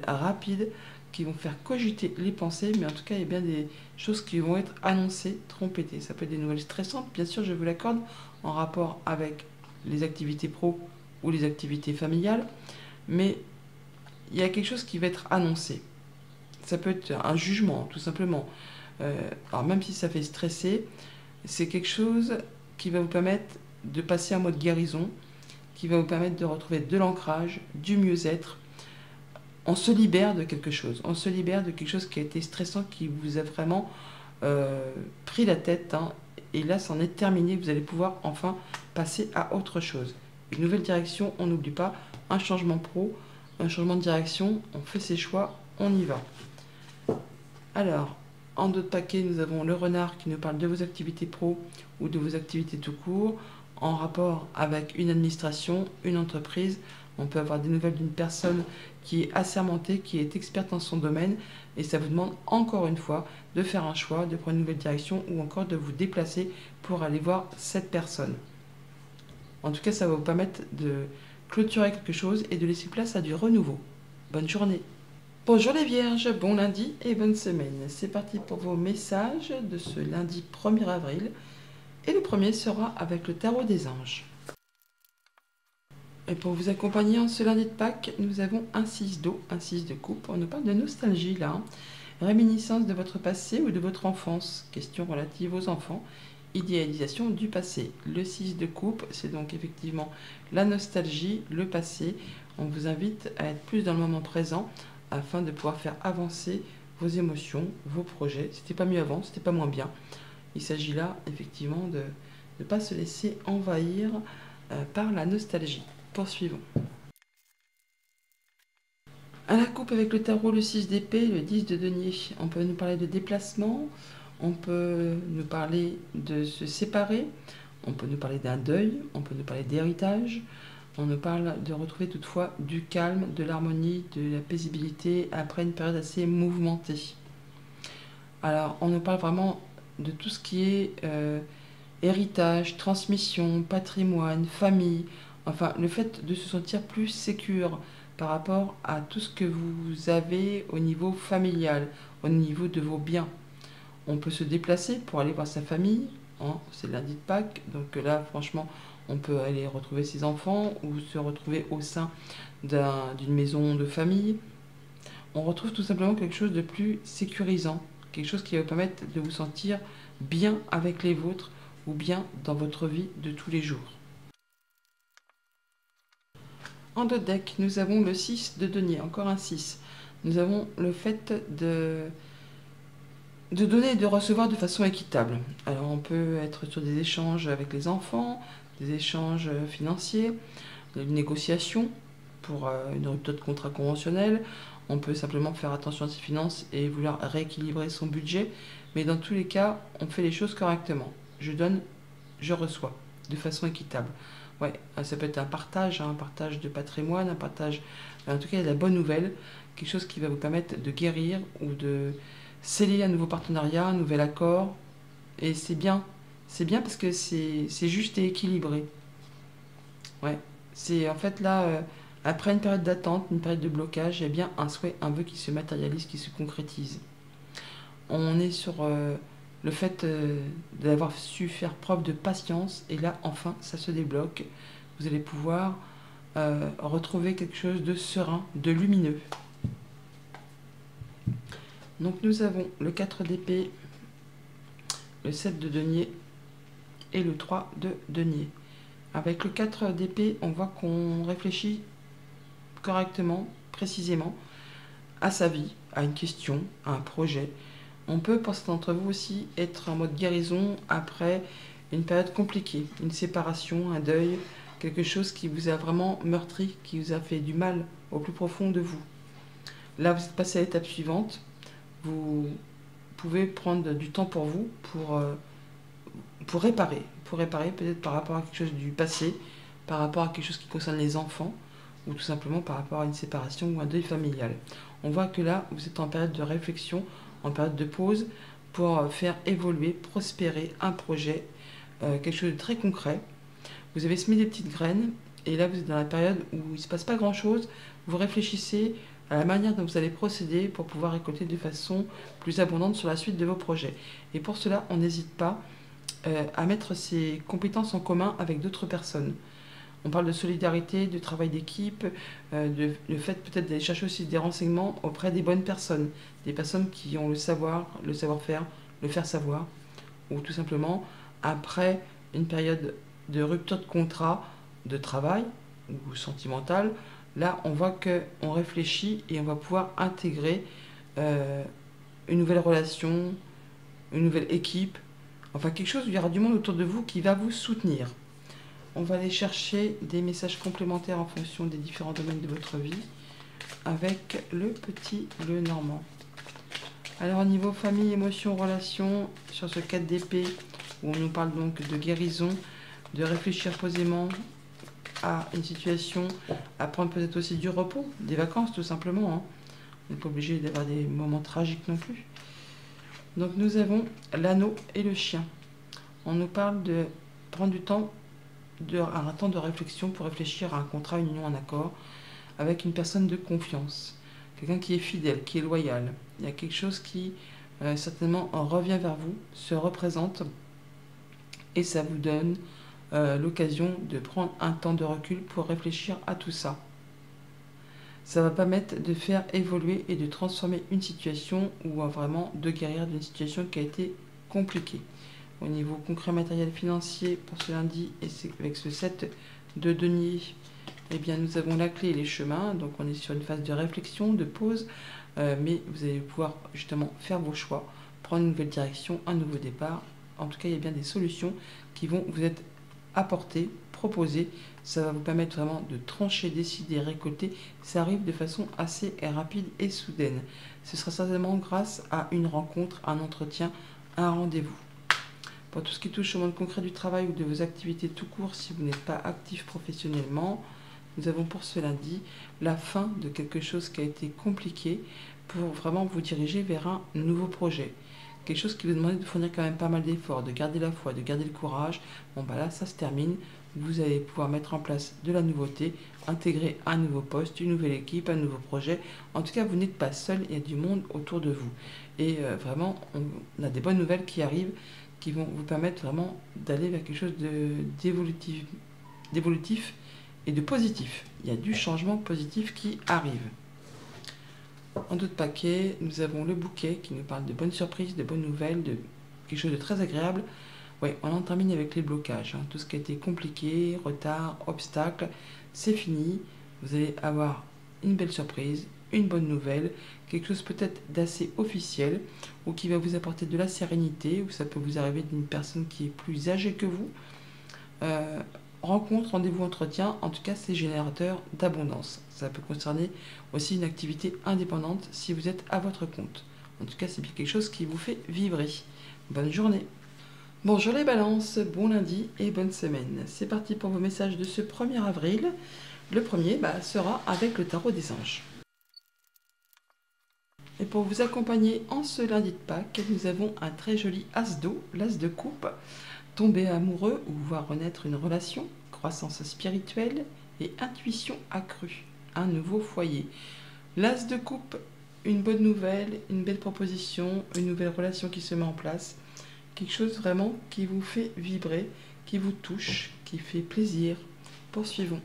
rapides, qui vont faire cogiter les pensées, mais en tout cas, il y a bien des choses qui vont être annoncées, trompetées. Ça peut être des nouvelles stressantes, bien sûr, je vous l'accorde, en rapport avec les activités pro ou les activités familiales, mais il y a quelque chose qui va être annoncé. Ça peut être un jugement, tout simplement. Alors même si ça fait stresser, c'est quelque chose qui va vous permettre de passer en mode guérison, qui va vous permettre de retrouver de l'ancrage, du mieux-être. On se libère de quelque chose. On se libère de quelque chose qui a été stressant, qui vous a vraiment pris la tête. Hein, et là, c'en est terminé. Vous allez pouvoir enfin passer à autre chose. Une nouvelle direction, on n'oublie pas. Un changement pro, un changement de direction. On fait ses choix, on y va. Alors, en d'autres paquets, nous avons le renard qui nous parle de vos activités pro ou de vos activités tout court, en rapport avec une administration, une entreprise. On peut avoir des nouvelles d'une personne qui est assermentée, qui est experte dans son domaine, et ça vous demande encore une fois de faire un choix, de prendre une nouvelle direction ou encore de vous déplacer pour aller voir cette personne. En tout cas, ça va vous permettre de clôturer quelque chose et de laisser place à du renouveau. Bonne journée. Bonjour les vierges, bon lundi et bonne semaine. C'est parti pour vos messages de ce lundi 1er avril. Et le premier sera avec le tarot des anges. Et pour vous accompagner en ce lundi de Pâques, nous avons un 6 d'eau, un 6 de coupe. On nous parle de nostalgie là, hein. Réminiscence de votre passé ou de votre enfance. Question relative aux enfants. Idéalisation du passé. Le 6 de coupe, c'est donc effectivement la nostalgie, le passé. On vous invite à être plus dans le moment présent afin de pouvoir faire avancer vos émotions, vos projets. C'était pas mieux avant, c'était pas moins bien. Il s'agit là effectivement de ne pas se laisser envahir par la nostalgie. Poursuivons. À la coupe avec le tarot, le 6 d'épée, le 10 de denier. On peut nous parler de déplacement, on peut nous parler de se séparer, on peut nous parler d'un deuil, on peut nous parler d'héritage, on nous parle de retrouver toutefois du calme, de l'harmonie, de la paisibilité après une période assez mouvementée. Alors, on nous parle vraiment de tout ce qui est héritage, transmission, patrimoine, famille, enfin le fait de se sentir plus sécure par rapport à tout ce que vous avez au niveau familial, au niveau de vos biens. On peut se déplacer pour aller voir sa famille, hein, c'est lundi de Pâques, donc là franchement on peut aller retrouver ses enfants ou se retrouver au sein d'une maison de famille. On retrouve tout simplement quelque chose de plus sécurisant, quelque chose qui va vous permettre de vous sentir bien avec les vôtres ou bien dans votre vie de tous les jours. En deux decks, nous avons le 6 de denier, encore un 6. Nous avons le fait de donner et de recevoir de façon équitable. Alors on peut être sur des échanges avec les enfants, des échanges financiers, une négociation pour une rupture de contrat conventionnel. On peut simplement faire attention à ses finances et vouloir rééquilibrer son budget. Mais dans tous les cas, on fait les choses correctement. Je donne, je reçois, de façon équitable. Ouais, ça peut être un partage de patrimoine, un partage... En tout cas, il y a de la bonne nouvelle, quelque chose qui va vous permettre de guérir ou de sceller un nouveau partenariat, un nouvel accord. Et c'est bien parce que c'est juste et équilibré. Ouais, c'est en fait là, après une période d'attente, une période de blocage, il y a bien un souhait, un vœu qui se matérialise, qui se concrétise. On est sur le fait d'avoir su faire preuve de patience, et là, enfin, ça se débloque. Vous allez pouvoir retrouver quelque chose de serein, de lumineux. Donc nous avons le 4 d'épée, le 7 de denier et le 3 de denier. Avec le 4 d'épée, on voit qu'on réfléchit correctement, précisément, à sa vie, à une question, à un projet. On peut, pour certains d'entre vous aussi, être en mode guérison après une période compliquée, une séparation, un deuil, quelque chose qui vous a vraiment meurtri, qui vous a fait du mal au plus profond de vous. Là, vous êtes passé à l'étape suivante. Vous pouvez prendre du temps pour vous, pour réparer peut-être par rapport à quelque chose du passé, par rapport à quelque chose qui concerne les enfants, ou tout simplement par rapport à une séparation ou un deuil familial. On voit que là, vous êtes en période de réflexion, en période de pause, pour faire évoluer, prospérer un projet, quelque chose de très concret. Vous avez semé des petites graines, et là, vous êtes dans la période où il ne se passe pas grand-chose. Vous réfléchissez à la manière dont vous allez procéder pour pouvoir récolter de façon plus abondante sur la suite de vos projets. Et pour cela, on n'hésite pas à mettre ses compétences en commun avec d'autres personnes. On parle de solidarité, de travail d'équipe, le fait peut-être d'aller chercher aussi des renseignements auprès des bonnes personnes, des personnes qui ont le savoir-faire, le faire savoir, ou tout simplement, après une période de rupture de contrat, de travail ou sentimental, là on voit qu'on réfléchit et on va pouvoir intégrer une nouvelle relation, une nouvelle équipe, enfin quelque chose où il y aura du monde autour de vous qui va vous soutenir. On va aller chercher des messages complémentaires en fonction des différents domaines de votre vie avec le petit le normand. Alors au niveau famille, émotions, relations, sur ce 4 d'épée où on nous parle donc de guérison, de réfléchir posément à une situation, à prendre peut-être aussi du repos, des vacances tout simplement. Hein. On n'est pas obligé d'avoir des moments tragiques non plus. Donc nous avons l'anneau et le chien. On nous parle de prendre du temps, un temps de réflexion pour réfléchir à un contrat, une union, un accord avec une personne de confiance. Quelqu'un qui est fidèle, qui est loyal. Il y a quelque chose qui certainement revient vers vous, se représente et ça vous donne l'occasion de prendre un temps de recul pour réfléchir à tout ça. Ça va permettre de faire évoluer et de transformer une situation ou vraiment de guérir d'une situation qui a été compliquée. Au niveau concret, matériel, financier, pour ce lundi, et avec ce 7 de denier, eh bien, nous avons la clé et les chemins. Donc on est sur une phase de réflexion, de pause, mais vous allez pouvoir justement faire vos choix, prendre une nouvelle direction, un nouveau départ. En tout cas, il y a bien des solutions qui vont vous être apportées, proposées. Ça va vous permettre vraiment de trancher, décider, récolter. Ça arrive de façon assez rapide et soudaine. Ce sera certainement grâce à une rencontre, un entretien, un rendez-vous. Pour tout ce qui touche au monde concret du travail ou de vos activités tout court, si vous n'êtes pas actif professionnellement, nous avons pour ce lundi la fin de quelque chose qui a été compliqué pour vraiment vous diriger vers un nouveau projet. Quelque chose qui vous demande de fournir quand même pas mal d'efforts, de garder la foi, de garder le courage. Bon bah là ça se termine, vous allez pouvoir mettre en place de la nouveauté, intégrer un nouveau poste, une nouvelle équipe, un nouveau projet. En tout cas vous n'êtes pas seul, il y a du monde autour de vous. Et vraiment on a des bonnes nouvelles qui arrivent, qui vont vous permettre vraiment d'aller vers quelque chose d'évolutif et de positif. Il y a du changement positif qui arrive. En d'autres paquets, nous avons le bouquet qui nous parle de bonnes surprises, de bonnes nouvelles, de quelque chose de très agréable. Oui, on en termine avec les blocages. Hein. Tout ce qui a été compliqué, retard, obstacle, c'est fini. Vous allez avoir une belle surprise, une bonne nouvelle, quelque chose peut-être d'assez officiel ou qui va vous apporter de la sérénité, ou ça peut vous arriver d'une personne qui est plus âgée que vous. Rencontre, rendez-vous, entretien, en tout cas c'est générateur d'abondance. Ça peut concerner aussi une activité indépendante si vous êtes à votre compte. En tout cas c'est bien quelque chose qui vous fait vibrer. Bonne journée. Bonjour les balances, bon lundi et bonne semaine. C'est parti pour vos messages de ce 1er avril. Le premier sera avec le tarot des anges. Et pour vous accompagner en ce lundi de Pâques, nous avons un très joli as d'eau, l'as de coupe. Tomber amoureux ou voir renaître une relation, croissance spirituelle et intuition accrue, un nouveau foyer. L'as de coupe, une bonne nouvelle, une belle proposition, une nouvelle relation qui se met en place, quelque chose vraiment qui vous fait vibrer, qui vous touche, qui fait plaisir. Poursuivons.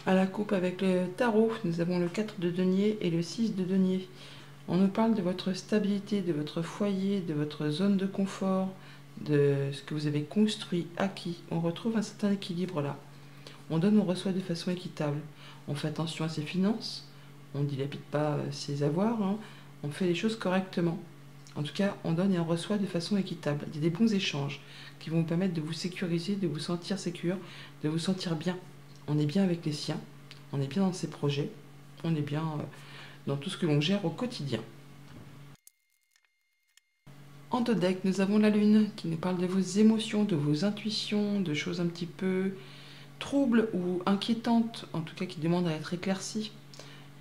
À la coupe avec le tarot, nous avons le 4 de denier et le 6 de denier. On nous parle de votre stabilité, de votre foyer, de votre zone de confort, de ce que vous avez construit, acquis. On retrouve un certain équilibre là. On donne, on reçoit de façon équitable. On fait attention à ses finances, on ne dilapide pas ses avoirs, hein. On fait les choses correctement. En tout cas, on donne et on reçoit de façon équitable. Il y a des bons échanges qui vont vous permettre de vous sécuriser, de vous sentir sécure, de vous sentir bien. On est bien avec les siens, on est bien dans ses projets, on est bien dans tout ce que l'on gère au quotidien. En deux decks, nous avons la lune qui nous parle de vos émotions, de vos intuitions, de choses un petit peu troubles ou inquiétantes, en tout cas qui demandent à être éclaircies,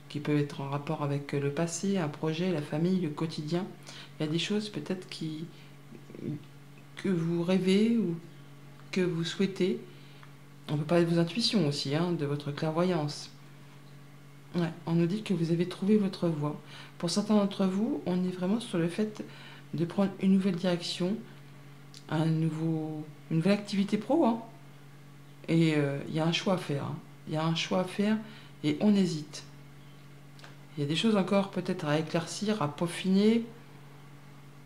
qui peuvent être en rapport avec le passé, un projet, la famille, le quotidien. Il y a des choses peut-être que vous rêvez ou que vous souhaitez. On peut parler de vos intuitions aussi, hein, de votre clairvoyance. Ouais, on nous dit que vous avez trouvé votre voie. Pour certains d'entre vous, on est vraiment sur le fait de prendre une nouvelle direction, une nouvelle activité pro, hein. Et il y a un choix à faire, hein. Il y a un choix à faire et on hésite. Il y a des choses encore peut-être à éclaircir, à peaufiner,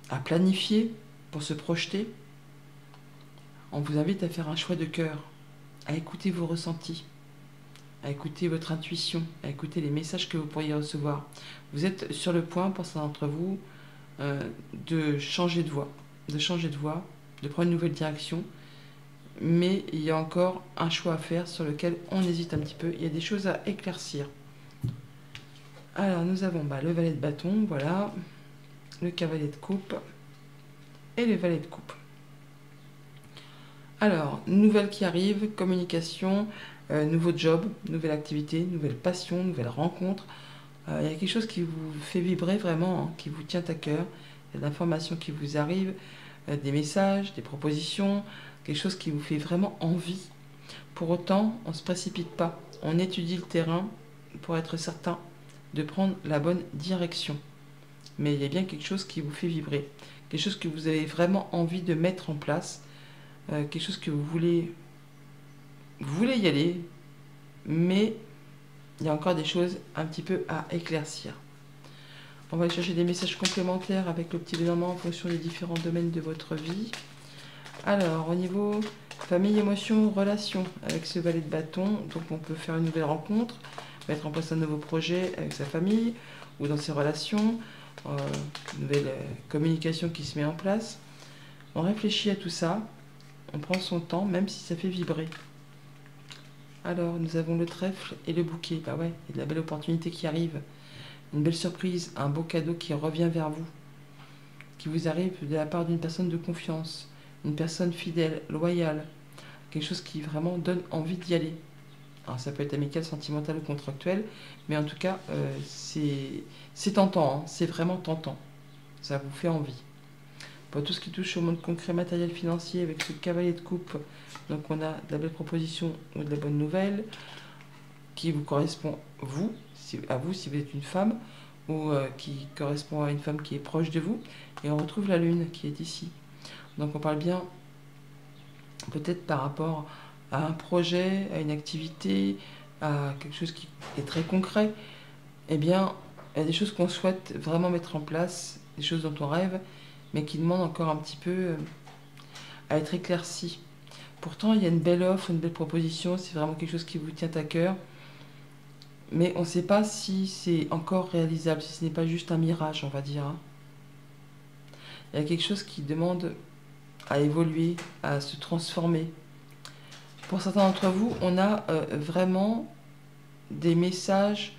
à planifier pour se projeter. On vous invite à faire un choix de cœur, à écouter vos ressentis, à écouter votre intuition, à écouter les messages que vous pourriez recevoir. Vous êtes sur le point, pour certains d'entre vous, de changer de voie, de prendre une nouvelle direction. Mais il y a encore un choix à faire sur lequel on hésite un petit peu. Il y a des choses à éclaircir. Alors, nous avons le valet de bâton, voilà, le cavalier de coupe et le valet de coupe. Alors, nouvelle qui arrive, communication, nouveau job, nouvelle activité, nouvelle passion, nouvelle rencontre. Il y a quelque chose qui vous fait vibrer vraiment, hein, qui vous tient à cœur. Il y a de l'information qui vous arrive, des messages, des propositions, quelque chose qui vous fait vraiment envie. Pour autant, on ne se précipite pas. On étudie le terrain pour être certain de prendre la bonne direction. Mais il y a bien quelque chose qui vous fait vibrer, quelque chose que vous avez vraiment envie de mettre en place, quelque chose que vous voulez y aller, mais il y a encore des choses un petit peu à éclaircir. On va aller chercher des messages complémentaires avec le petit Lénormand en fonction des différents domaines de votre vie. Alors, au niveau famille, émotions, relations, avec ce valet de bâton, donc on peut faire une nouvelle rencontre, mettre en place un nouveau projet avec sa famille ou dans ses relations, une nouvelle communication qui se met en place. On réfléchit à tout ça, on prend son temps, même si ça fait vibrer. Alors, nous avons le trèfle et le bouquet. Bah ouais, il y a de la belle opportunité qui arrive. Une belle surprise, un beau cadeau qui revient vers vous, qui vous arrive de la part d'une personne de confiance, une personne fidèle, loyale, quelque chose qui vraiment donne envie d'y aller. Alors ça peut être amical, sentimental ou contractuel, mais en tout cas, c'est tentant, hein, c'est vraiment tentant. Ça vous fait envie. Pour tout ce qui touche au monde concret, matériel, financier, avec ce cavalier de coupe, donc on a de la belle proposition ou de la bonne nouvelle qui vous correspond, à vous si vous êtes une femme, ou qui correspond à une femme qui est proche de vous. Et on retrouve la lune qui est ici. Donc on parle bien peut-être par rapport à un projet, à une activité, à quelque chose qui est très concret. Eh bien, il y a des choses qu'on souhaite vraiment mettre en place, des choses dont on rêve, mais qui demandent encore un petit peu à être éclaircies. Pourtant, il y a une belle offre, une belle proposition, c'est vraiment quelque chose qui vous tient à cœur. Mais on ne sait pas si c'est encore réalisable, si ce n'est pas juste un mirage, on va dire. Il y a quelque chose qui demande à évoluer, à se transformer. Pour certains d'entre vous, on a vraiment des messages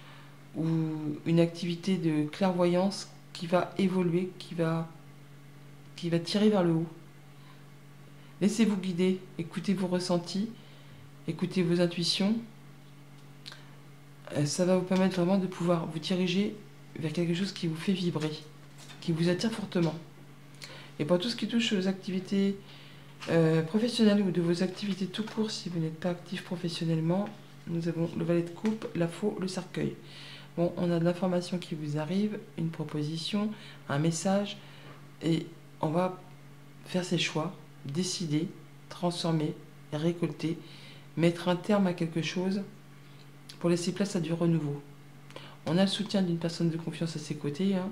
ou une activité de clairvoyance qui va évoluer, qui va tirer vers le haut. Laissez-vous guider, écoutez vos ressentis, écoutez vos intuitions. Ça va vous permettre vraiment de pouvoir vous diriger vers quelque chose qui vous fait vibrer, qui vous attire fortement. Et pour tout ce qui touche aux activités professionnelles ou de vos activités tout court, si vous n'êtes pas actif professionnellement, nous avons le valet de coupe, la faux, le cercueil. Bon, on a de l'information qui vous arrive, une proposition, un message, et on va faire ses choix, décider, transformer, récolter, mettre un terme à quelque chose pour laisser place à du renouveau. On a le soutien d'une personne de confiance à ses côtés, hein,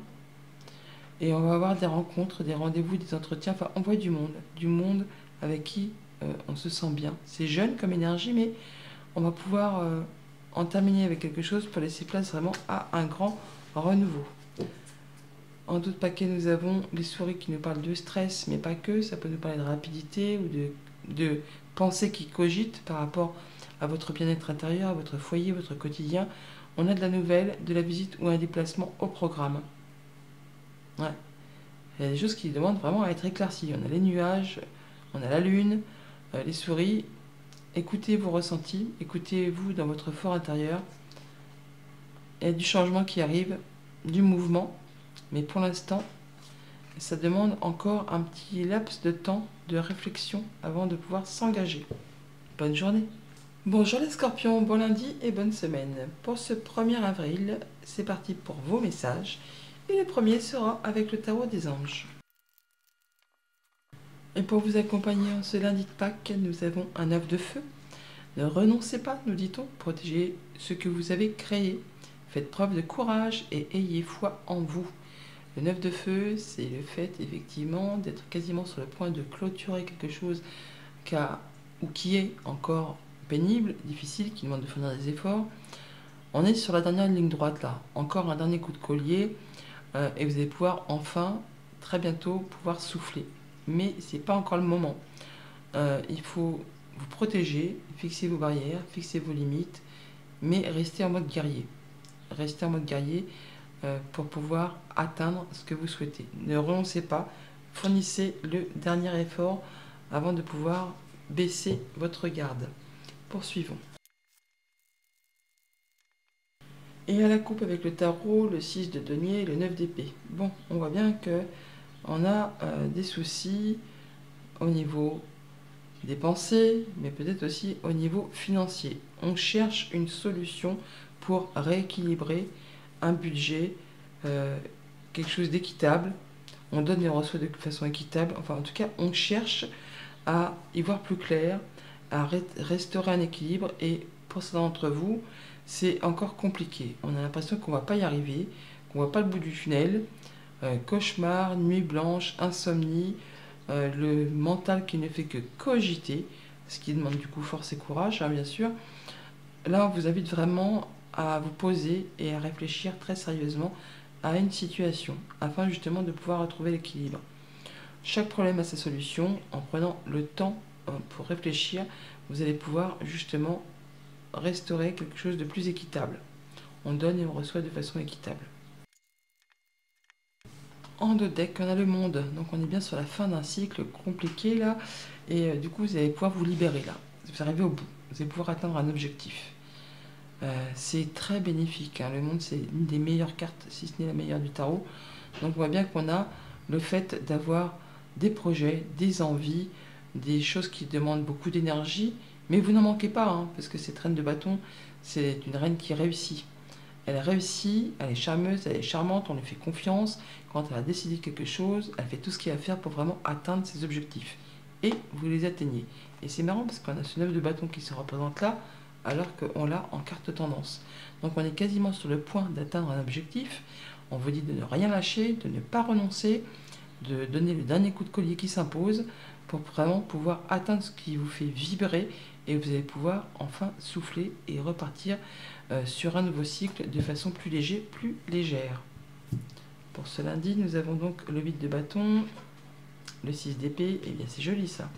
et on va avoir des rencontres, des rendez-vous, des entretiens, enfin on voit du monde avec qui on se sent bien. C'est jeune comme énergie, mais on va pouvoir en terminer avec quelque chose pour laisser place vraiment à un grand renouveau. En d'autres paquets, nous avons les souris qui nous parlent de stress, mais pas que, ça peut nous parler de rapidité ou de pensées qui cogitent par rapport à votre bien-être intérieur, à votre foyer, votre quotidien. On a de la nouvelle, de la visite ou un déplacement au programme. Ouais. Il y a des choses qui demandent vraiment à être éclaircies. On a les nuages, on a la lune, les souris, écoutez vos ressentis, écoutez-vous dans votre fort intérieur. Il y a du changement qui arrive, du mouvement, mais pour l'instant, ça demande encore un petit laps de temps de réflexion avant de pouvoir s'engager. Bonne journée. Bonjour les scorpions, bon lundi et bonne semaine. Pour ce 1er avril, c'est parti pour vos messages. Et le premier sera avec le tarot des anges. Et pour vous accompagner en ce lundi de Pâques, nous avons un œuf de feu. Ne renoncez pas, nous dit-on, protégez ce que vous avez créé. Faites preuve de courage et ayez foi en vous. Le 9 de feu, c'est le fait effectivement d'être quasiment sur le point de clôturer quelque chose qui est encore pénible, difficile, qui demande de fournir des efforts. On est sur la dernière ligne droite là, encore un dernier coup de collier et vous allez pouvoir enfin, très bientôt, pouvoir souffler. Mais ce n'est pas encore le moment. Il faut vous protéger, fixer vos barrières, fixer vos limites, mais restez en mode guerrier. Restez en mode guerrier pour pouvoir atteindre ce que vous souhaitez. Ne renoncez pas, fournissez le dernier effort avant de pouvoir baisser votre garde. Poursuivons. Et à la coupe avec le tarot, le 6 de denier et le 9 d'épée. Bon, on voit bien que on a des soucis au niveau des pensées, mais peut-être aussi au niveau financier. On cherche une solution pour rééquilibrer un budget, quelque chose d'équitable. On donne et on reçoit de façon équitable. Enfin, en tout cas, on cherche à y voir plus clair, à restaurer un équilibre. Et pour certains d'entre vous, c'est encore compliqué. On a l'impression qu'on ne va pas y arriver, qu'on ne voit pas le bout du tunnel. Cauchemar, nuit blanche, insomnie, le mental qui ne fait que cogiter, ce qui demande du coup force et courage, hein, bien sûr. Là, on vous invite vraiment à vous poser et à réfléchir très sérieusement à une situation, afin justement de pouvoir retrouver l'équilibre. Chaque problème a sa solution. En prenant le temps pour réfléchir, vous allez pouvoir justement restaurer quelque chose de plus équitable. On donne et on reçoit de façon équitable. En deux decks, on a le monde, donc on est bien sur la fin d'un cycle compliqué là, et du coup vous allez pouvoir vous libérer là, vous arrivez au bout, vous allez pouvoir atteindre un objectif. C'est très bénéfique, hein. Le monde c'est une des meilleures cartes, si ce n'est la meilleure du tarot, donc on voit bien qu'on a le fait d'avoir des projets, des envies, des choses qui demandent beaucoup d'énergie, mais vous n'en manquez pas, hein, parce que cette reine de bâton, c'est une reine qui réussit. Elle réussit, elle est charmeuse, elle est charmante, on lui fait confiance. Quand elle a décidé quelque chose, elle fait tout ce qu'il y a à faire pour vraiment atteindre ses objectifs. Et vous les atteignez. Et c'est marrant parce qu'on a ce 9 de bâton qui se représente là, alors qu'on l'a en carte tendance. Donc on est quasiment sur le point d'atteindre un objectif. On vous dit de ne rien lâcher, de ne pas renoncer, de donner le dernier coup de collier qui s'impose pour vraiment pouvoir atteindre ce qui vous fait vibrer et vous allez pouvoir enfin souffler et repartir sur un nouveau cycle de façon plus légère. Pour ce lundi, nous avons donc le 8 de bâton, le 6 d'épée, et bien c'est joli ça,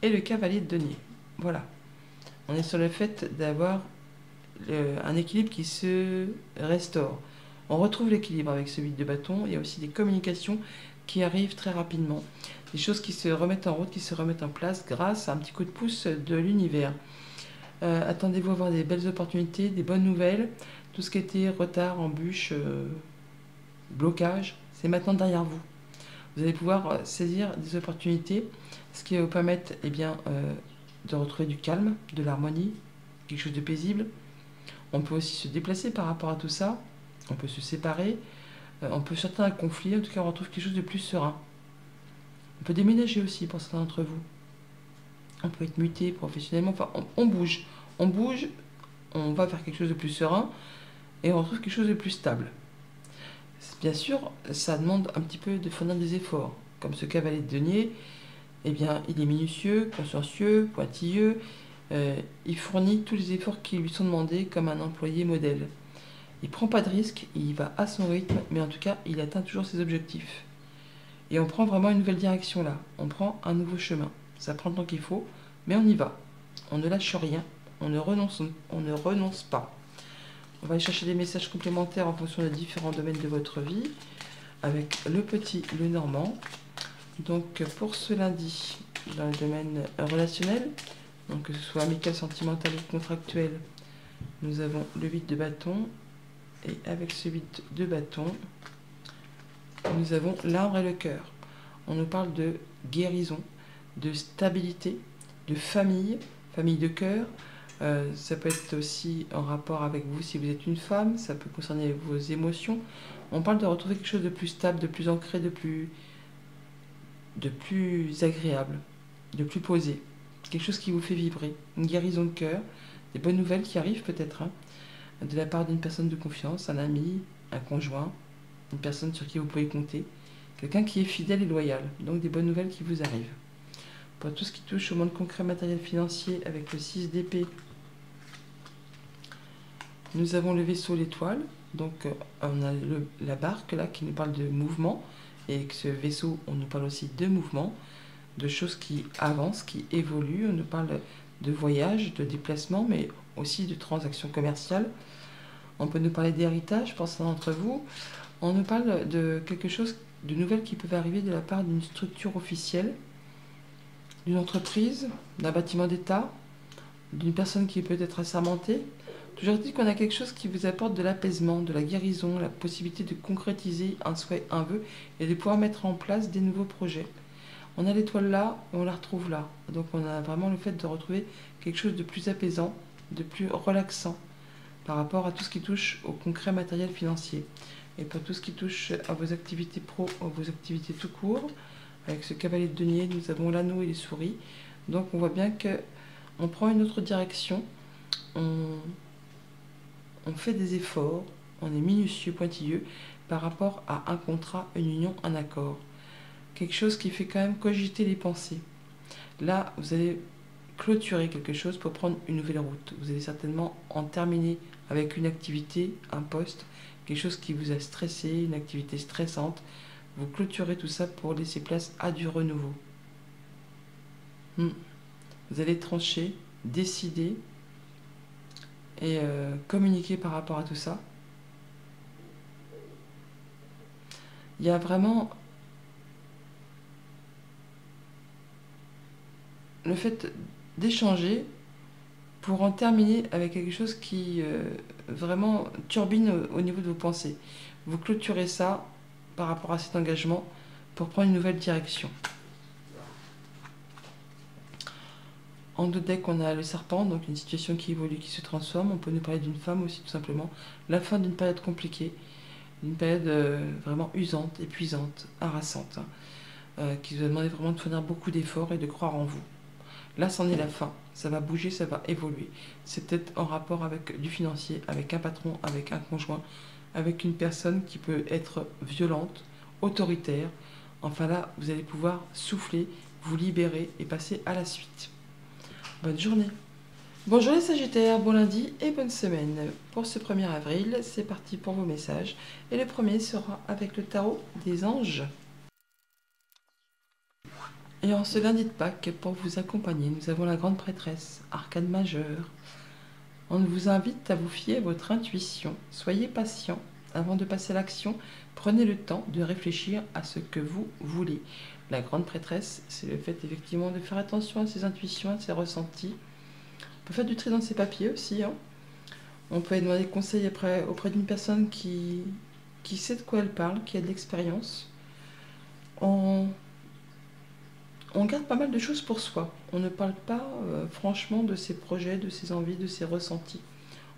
et le cavalier de denier. Voilà, on est sur le fait d'avoir un équilibre qui se restaure. On retrouve l'équilibre avec ce 8 de bâton. Il y a aussi des communications qui arrivent très rapidement, des choses qui se remettent en route, qui se remettent en place grâce à un petit coup de pouce de l'univers. Attendez-vous à avoir des belles opportunités, des bonnes nouvelles. Tout ce qui était retard, embûche, blocage, c'est maintenant derrière vous. Vous allez pouvoir saisir des opportunités, ce qui va vous permettre de retrouver du calme, de l'harmonie, quelque chose de paisible. On peut aussi se déplacer par rapport à tout ça, on peut se séparer, on peut sortir d'un conflit, en tout cas on retrouve quelque chose de plus serein. On peut déménager aussi pour certains d'entre vous. On peut être muté professionnellement, enfin on bouge, on va vers quelque chose de plus serein et on retrouve quelque chose de plus stable. Bien sûr, ça demande un petit peu de fournir des efforts. Comme ce cavalier de denier, eh bien, il est minutieux, consciencieux, pointilleux, il fournit tous les efforts qui lui sont demandés comme un employé modèle. Il ne prend pas de risques, il va à son rythme, mais en tout cas, il atteint toujours ses objectifs. Et on prend vraiment une nouvelle direction là, on prend un nouveau chemin. Ça prend le temps qu'il faut, mais on y va. On ne lâche rien, on ne renonce pas. On va aller chercher des messages complémentaires en fonction des différents domaines de votre vie, avec le petit, le normand. Donc pour ce lundi, dans le domaine relationnel, Donc que ce soit amical, sentimental ou contractuel, nous avons le 8 de bâton. Et avec ce 8 de bâton, nous avons l'arbre et le cœur. On nous parle de guérison, de stabilité, de famille, famille de cœur. Ça peut être aussi en rapport avec vous si vous êtes une femme, ça peut concerner vos émotions. On parle de retrouver quelque chose de plus stable, de plus ancré, de plus agréable, de plus posé. Quelque chose qui vous fait vibrer, une guérison de cœur, des bonnes nouvelles qui arrivent peut-être, hein, de la part d'une personne de confiance, un ami, un conjoint, une personne sur qui vous pouvez compter, quelqu'un qui est fidèle et loyal, donc des bonnes nouvelles qui vous arrivent. Pour tout ce qui touche au monde concret, matériel, financier, avec le 6 d'épée, nous avons le vaisseau, l'étoile, donc on a la barque là qui nous parle de mouvement, et que ce vaisseau, on nous parle aussi de mouvement, de choses qui avancent, qui évoluent, on nous parle de voyage, de déplacement, mais aussi de transactions commerciales. On peut nous parler d'héritage pour certains d'entre vous. On nous parle de quelque chose, de nouvelles qui peuvent arriver de la part d'une structure officielle, d'une entreprise, d'un bâtiment d'État, d'une personne qui peut être assermentée. Toujours dit qu'on a quelque chose qui vous apporte de l'apaisement, de la guérison, la possibilité de concrétiser un souhait, un vœu, et de pouvoir mettre en place des nouveaux projets. On a l'étoile là, et on la retrouve là. Donc on a vraiment le fait de retrouver quelque chose de plus apaisant, de plus relaxant, par rapport à tout ce qui touche au concret matériel financier. Et pour tout ce qui touche à vos activités pro, à vos activités tout court, avec ce cavalier de denier, nous avons l'anneau et les souris. Donc on voit bien qu'on prend une autre direction, on fait des efforts, on est minutieux, pointilleux, par rapport à un contrat, une union, un accord. Quelque chose qui fait quand même cogiter les pensées. Là, vous allez clôturer quelque chose pour prendre une nouvelle route. Vous allez certainement en terminer avec une activité, un poste, quelque chose qui vous a stressé, une activité stressante. Vous clôturez tout ça pour laisser place à du renouveau. Vous allez trancher, décider et communiquer par rapport à tout ça. Il y a vraiment le fait d'échanger pour en terminer avec quelque chose qui vraiment turbine au niveau de vos pensées. Vous clôturez ça par rapport à cet engagement pour prendre une nouvelle direction. En deux decks, on a le serpent, donc une situation qui évolue, qui se transforme. On peut nous parler d'une femme aussi, tout simplement. La fin d'une période compliquée, une période vraiment usante, épuisante, harassante, qui vous a demandé vraiment de fournir beaucoup d'efforts et de croire en vous. Là, c'en est la fin. Ça va bouger, ça va évoluer. C'est peut-être en rapport avec du financier, avec un patron, avec un conjoint, avec une personne qui peut être violente, autoritaire. Enfin là, vous allez pouvoir souffler, vous libérer et passer à la suite. Bonne journée. Bonjour les Sagittaires, bon lundi et bonne semaine. Pour ce 1er avril, c'est parti pour vos messages. Et le premier sera avec le tarot des anges. Et en ce lundi de Pâques, pour vous accompagner, nous avons la grande prêtresse, arcane majeure. On vous invite à vous fier à votre intuition. Soyez patient. Avant de passer à l'action, prenez le temps de réfléchir à ce que vous voulez. La grande prêtresse, c'est le fait effectivement de faire attention à ses intuitions, à ses ressentis. On peut faire du tri dans ses papiers aussi. On peut demander conseil auprès d'une personne qui sait de quoi elle parle, qui a de l'expérience. On garde pas mal de choses pour soi. On ne parle pas franchement de ses projets, de ses envies, de ses ressentis.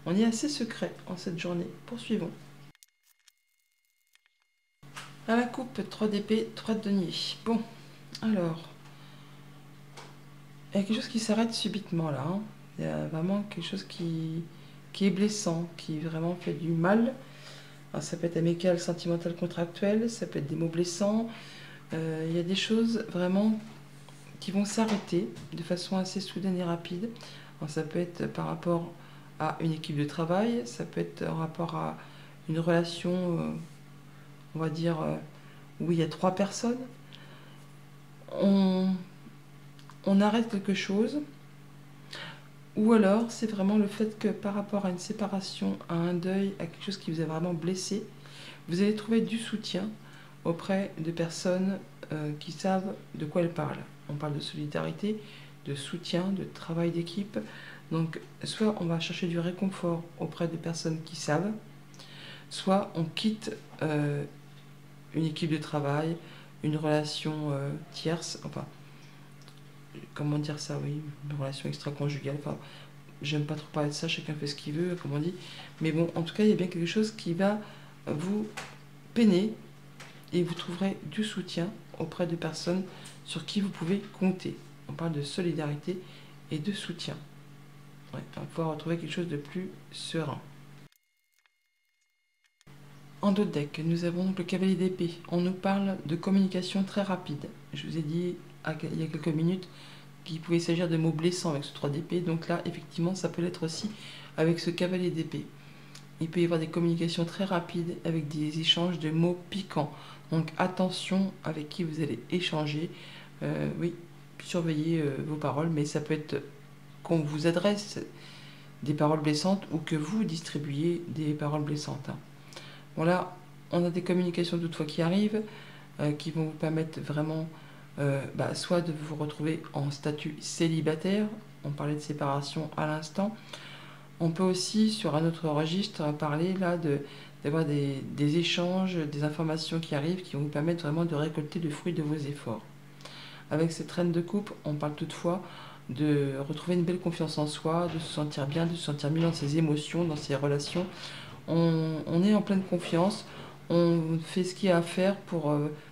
On est assez secret en cette journée. Poursuivons. À la coupe, 3 d'épée, 3 de denier. Bon, alors, il y a quelque chose qui s'arrête subitement là. Il y a vraiment quelque chose qui est blessant, qui vraiment fait du mal. Alors, ça peut être amical, sentimental, contractuel, ça peut être des mots blessants. Il y a des choses vraiment qui vont s'arrêter de façon assez soudaine et rapide. Alors, ça peut être par rapport à une équipe de travail, ça peut être en rapport à une relation, on va dire, où il y a 3 personnes. On arrête quelque chose, ou alors c'est vraiment le fait que par rapport à une séparation, à un deuil, à quelque chose qui vous a vraiment blessé, vous allez trouver du soutien auprès de personnes qui savent de quoi elles parlent. On parle de solidarité, de soutien, de travail d'équipe. Donc, soit on va chercher du réconfort auprès de personnes qui savent, soit on quitte une équipe de travail, une relation tierce, enfin, comment dire ça, oui, une relation extra-conjugale, enfin, j'aime pas trop parler de ça, chacun fait ce qu'il veut, comme on dit, mais bon, en tout cas, il y a bien quelque chose qui va vous peiner et vous trouverez du soutien auprès de personnes sur qui vous pouvez compter. On parle de solidarité et de soutien. Ouais, on va pouvoir retrouver quelque chose de plus serein. En dos de deck, nous avons donc le cavalier d'épée. On nous parle de communication très rapide. Je vous ai dit il y a quelques minutes qu'il pouvait s'agir de mots blessants avec ce 3 d'épée. Donc là, effectivement, ça peut l'être aussi avec ce cavalier d'épée. Il peut y avoir des communications très rapides avec des échanges de mots piquants. Donc attention avec qui vous allez échanger. Oui, surveillez vos paroles, mais ça peut être qu'on vous adresse des paroles blessantes ou que vous distribuiez des paroles blessantes. Bon là, on a des communications toutefois qui arrivent, qui vont vous permettre vraiment soit de vous retrouver en statut célibataire, on parlait de séparation à l'instant. On peut aussi, sur un autre registre, parler là d'avoir des échanges, des informations qui arrivent, qui vont vous permettre vraiment de récolter le fruit de vos efforts. Avec cette reine de coupe, on parle toutefois de retrouver une belle confiance en soi, de se sentir bien, de se sentir mieux dans ses émotions, dans ses relations. On est en pleine confiance, on fait ce qu'il y a à faire pour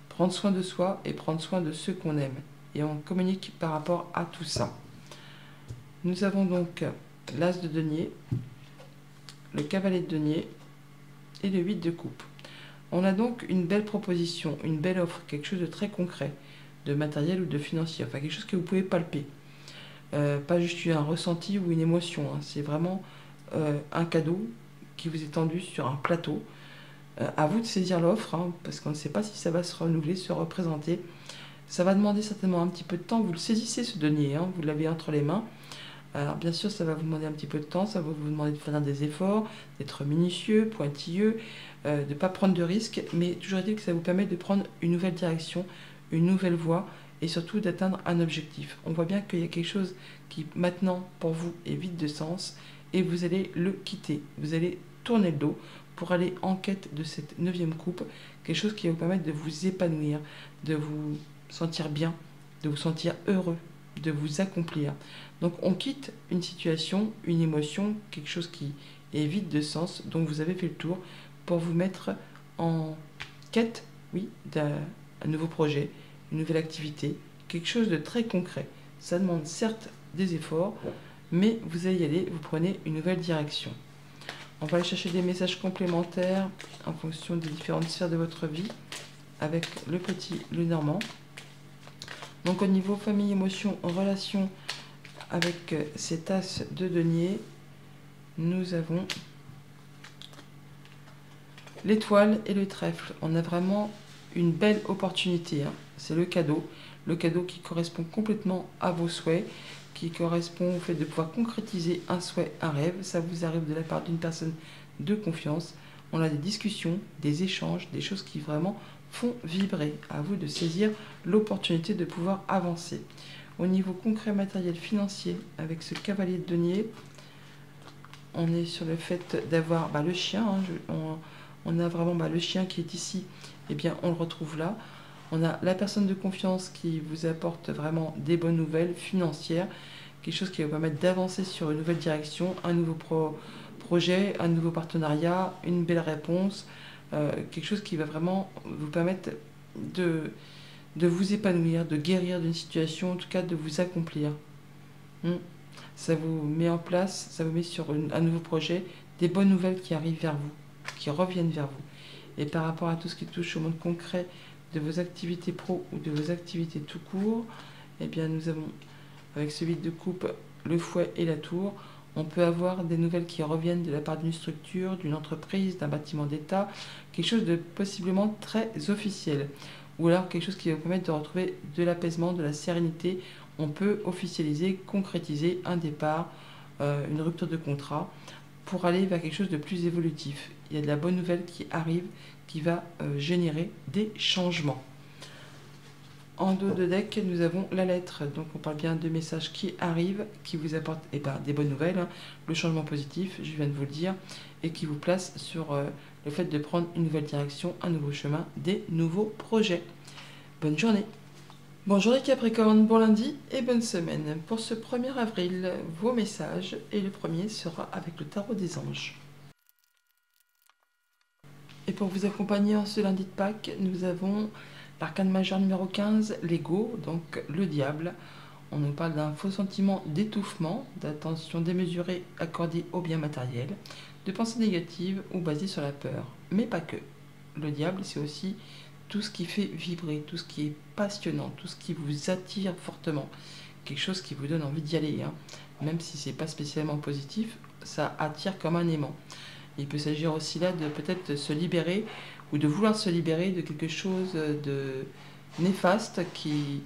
prendre soin de soi et prendre soin de ceux qu'on aime. Et on communique par rapport à tout ça. Nous avons donc l'as de denier, le cavalier de denier et le 8 de coupe. On a donc une belle proposition, une belle offre, quelque chose de très concret, de matériel ou de financier, enfin quelque chose que vous pouvez palper. Pas juste un ressenti ou une émotion, hein. C'est vraiment un cadeau qui vous est tendu sur un plateau. À vous de saisir l'offre, hein, parce qu'on ne sait pas si ça va se renouveler, se représenter. Ça va demander certainement un petit peu de temps. Vous le saisissez ce denier, hein, vous l'avez entre les mains. Alors bien sûr, ça va vous demander un petit peu de temps, ça va vous demander de faire des efforts, d'être minutieux, pointilleux, de ne pas prendre de risques, mais toujours est-il que ça vous permet de prendre une nouvelle direction, une nouvelle voie, et surtout d'atteindre un objectif. On voit bien qu'il y a quelque chose qui maintenant pour vous est vide de sens, et vous allez le quitter. Vous allez tourner le dos pour aller en quête de cette 9e coupe, quelque chose qui va vous permettre de vous épanouir, de vous sentir bien, de vous sentir heureux, de vous accomplir. Donc on quitte une situation, une émotion, quelque chose qui est vide de sens, dont vous avez fait le tour, pour vous mettre en quête, oui, d'un nouveau projet, une nouvelle activité, quelque chose de très concret. Ça demande certes des efforts, mais vous allez y aller, vous prenez une nouvelle direction. On va aller chercher des messages complémentaires en fonction des différentes sphères de votre vie avec le petit Lenormand. Donc au niveau famille, émotion, relation avec cet as de denier, nous avons l'étoile et le trèfle. On a vraiment une belle opportunité, hein. C'est le cadeau qui correspond complètement à vos souhaits, qui correspond au fait de pouvoir concrétiser un souhait, un rêve. Ça vous arrive de la part d'une personne de confiance. On a des discussions, des échanges, des choses qui vraiment font vibrer. À vous de saisir l'opportunité de pouvoir avancer. Au niveau concret, matériel, financier, avec ce cavalier de denier, on est sur le fait d'avoir le chien. Hein, on a vraiment le chien qui est ici. Eh bien, on le retrouve là. On a la personne de confiance qui vous apporte vraiment des bonnes nouvelles financières, quelque chose qui va vous permettre d'avancer sur une nouvelle direction, un nouveau projet, un nouveau partenariat, une belle réponse, quelque chose qui va vraiment vous permettre de vous épanouir, de guérir d'une situation, en tout cas de vous accomplir. Ça vous met en place, ça vous met sur un nouveau projet, des bonnes nouvelles qui arrivent vers vous, qui reviennent vers vous. Et par rapport à tout ce qui touche au monde concret de vos activités pro ou de vos activités tout court, eh bien nous avons, avec ce 8 de coupe, le fouet et la tour, on peut avoir des nouvelles qui reviennent de la part d'une structure, d'une entreprise, d'un bâtiment d'État, quelque chose de possiblement très officiel. Ou alors quelque chose qui va vous permettre de retrouver de l'apaisement, de la sérénité. On peut officialiser, concrétiser un départ, une rupture de contrat, pour aller vers quelque chose de plus évolutif. Il y a de la bonne nouvelle qui arrive, qui va générer des changements. En dos de deck, nous avons la lettre. Donc on parle bien de messages qui arrivent, qui vous apportent des bonnes nouvelles, hein, le changement positif, je viens de vous le dire, et qui vous place sur le fait de prendre une nouvelle direction, un nouveau chemin, des nouveaux projets. Bonne journée. Bonjour les Capricornes, bon lundi et bonne semaine. Pour ce 1er avril, vos messages, et le premier sera avec le tarot des anges. Et pour vous accompagner en ce lundi de Pâques, nous avons l'arcane majeur numéro 15, l'ego, donc le diable. On nous parle d'un faux sentiment d'étouffement, d'attention démesurée accordée au bien matériel, de pensées négatives ou basées sur la peur. Mais pas que. Le diable, c'est aussi tout ce qui fait vibrer, tout ce qui est passionnant, tout ce qui vous attire fortement. Quelque chose qui vous donne envie d'y aller. Hein. Même si c'est pas spécialement positif, ça attire comme un aimant. Il peut s'agir aussi là de peut-être se libérer ou de vouloir se libérer de quelque chose de néfaste qui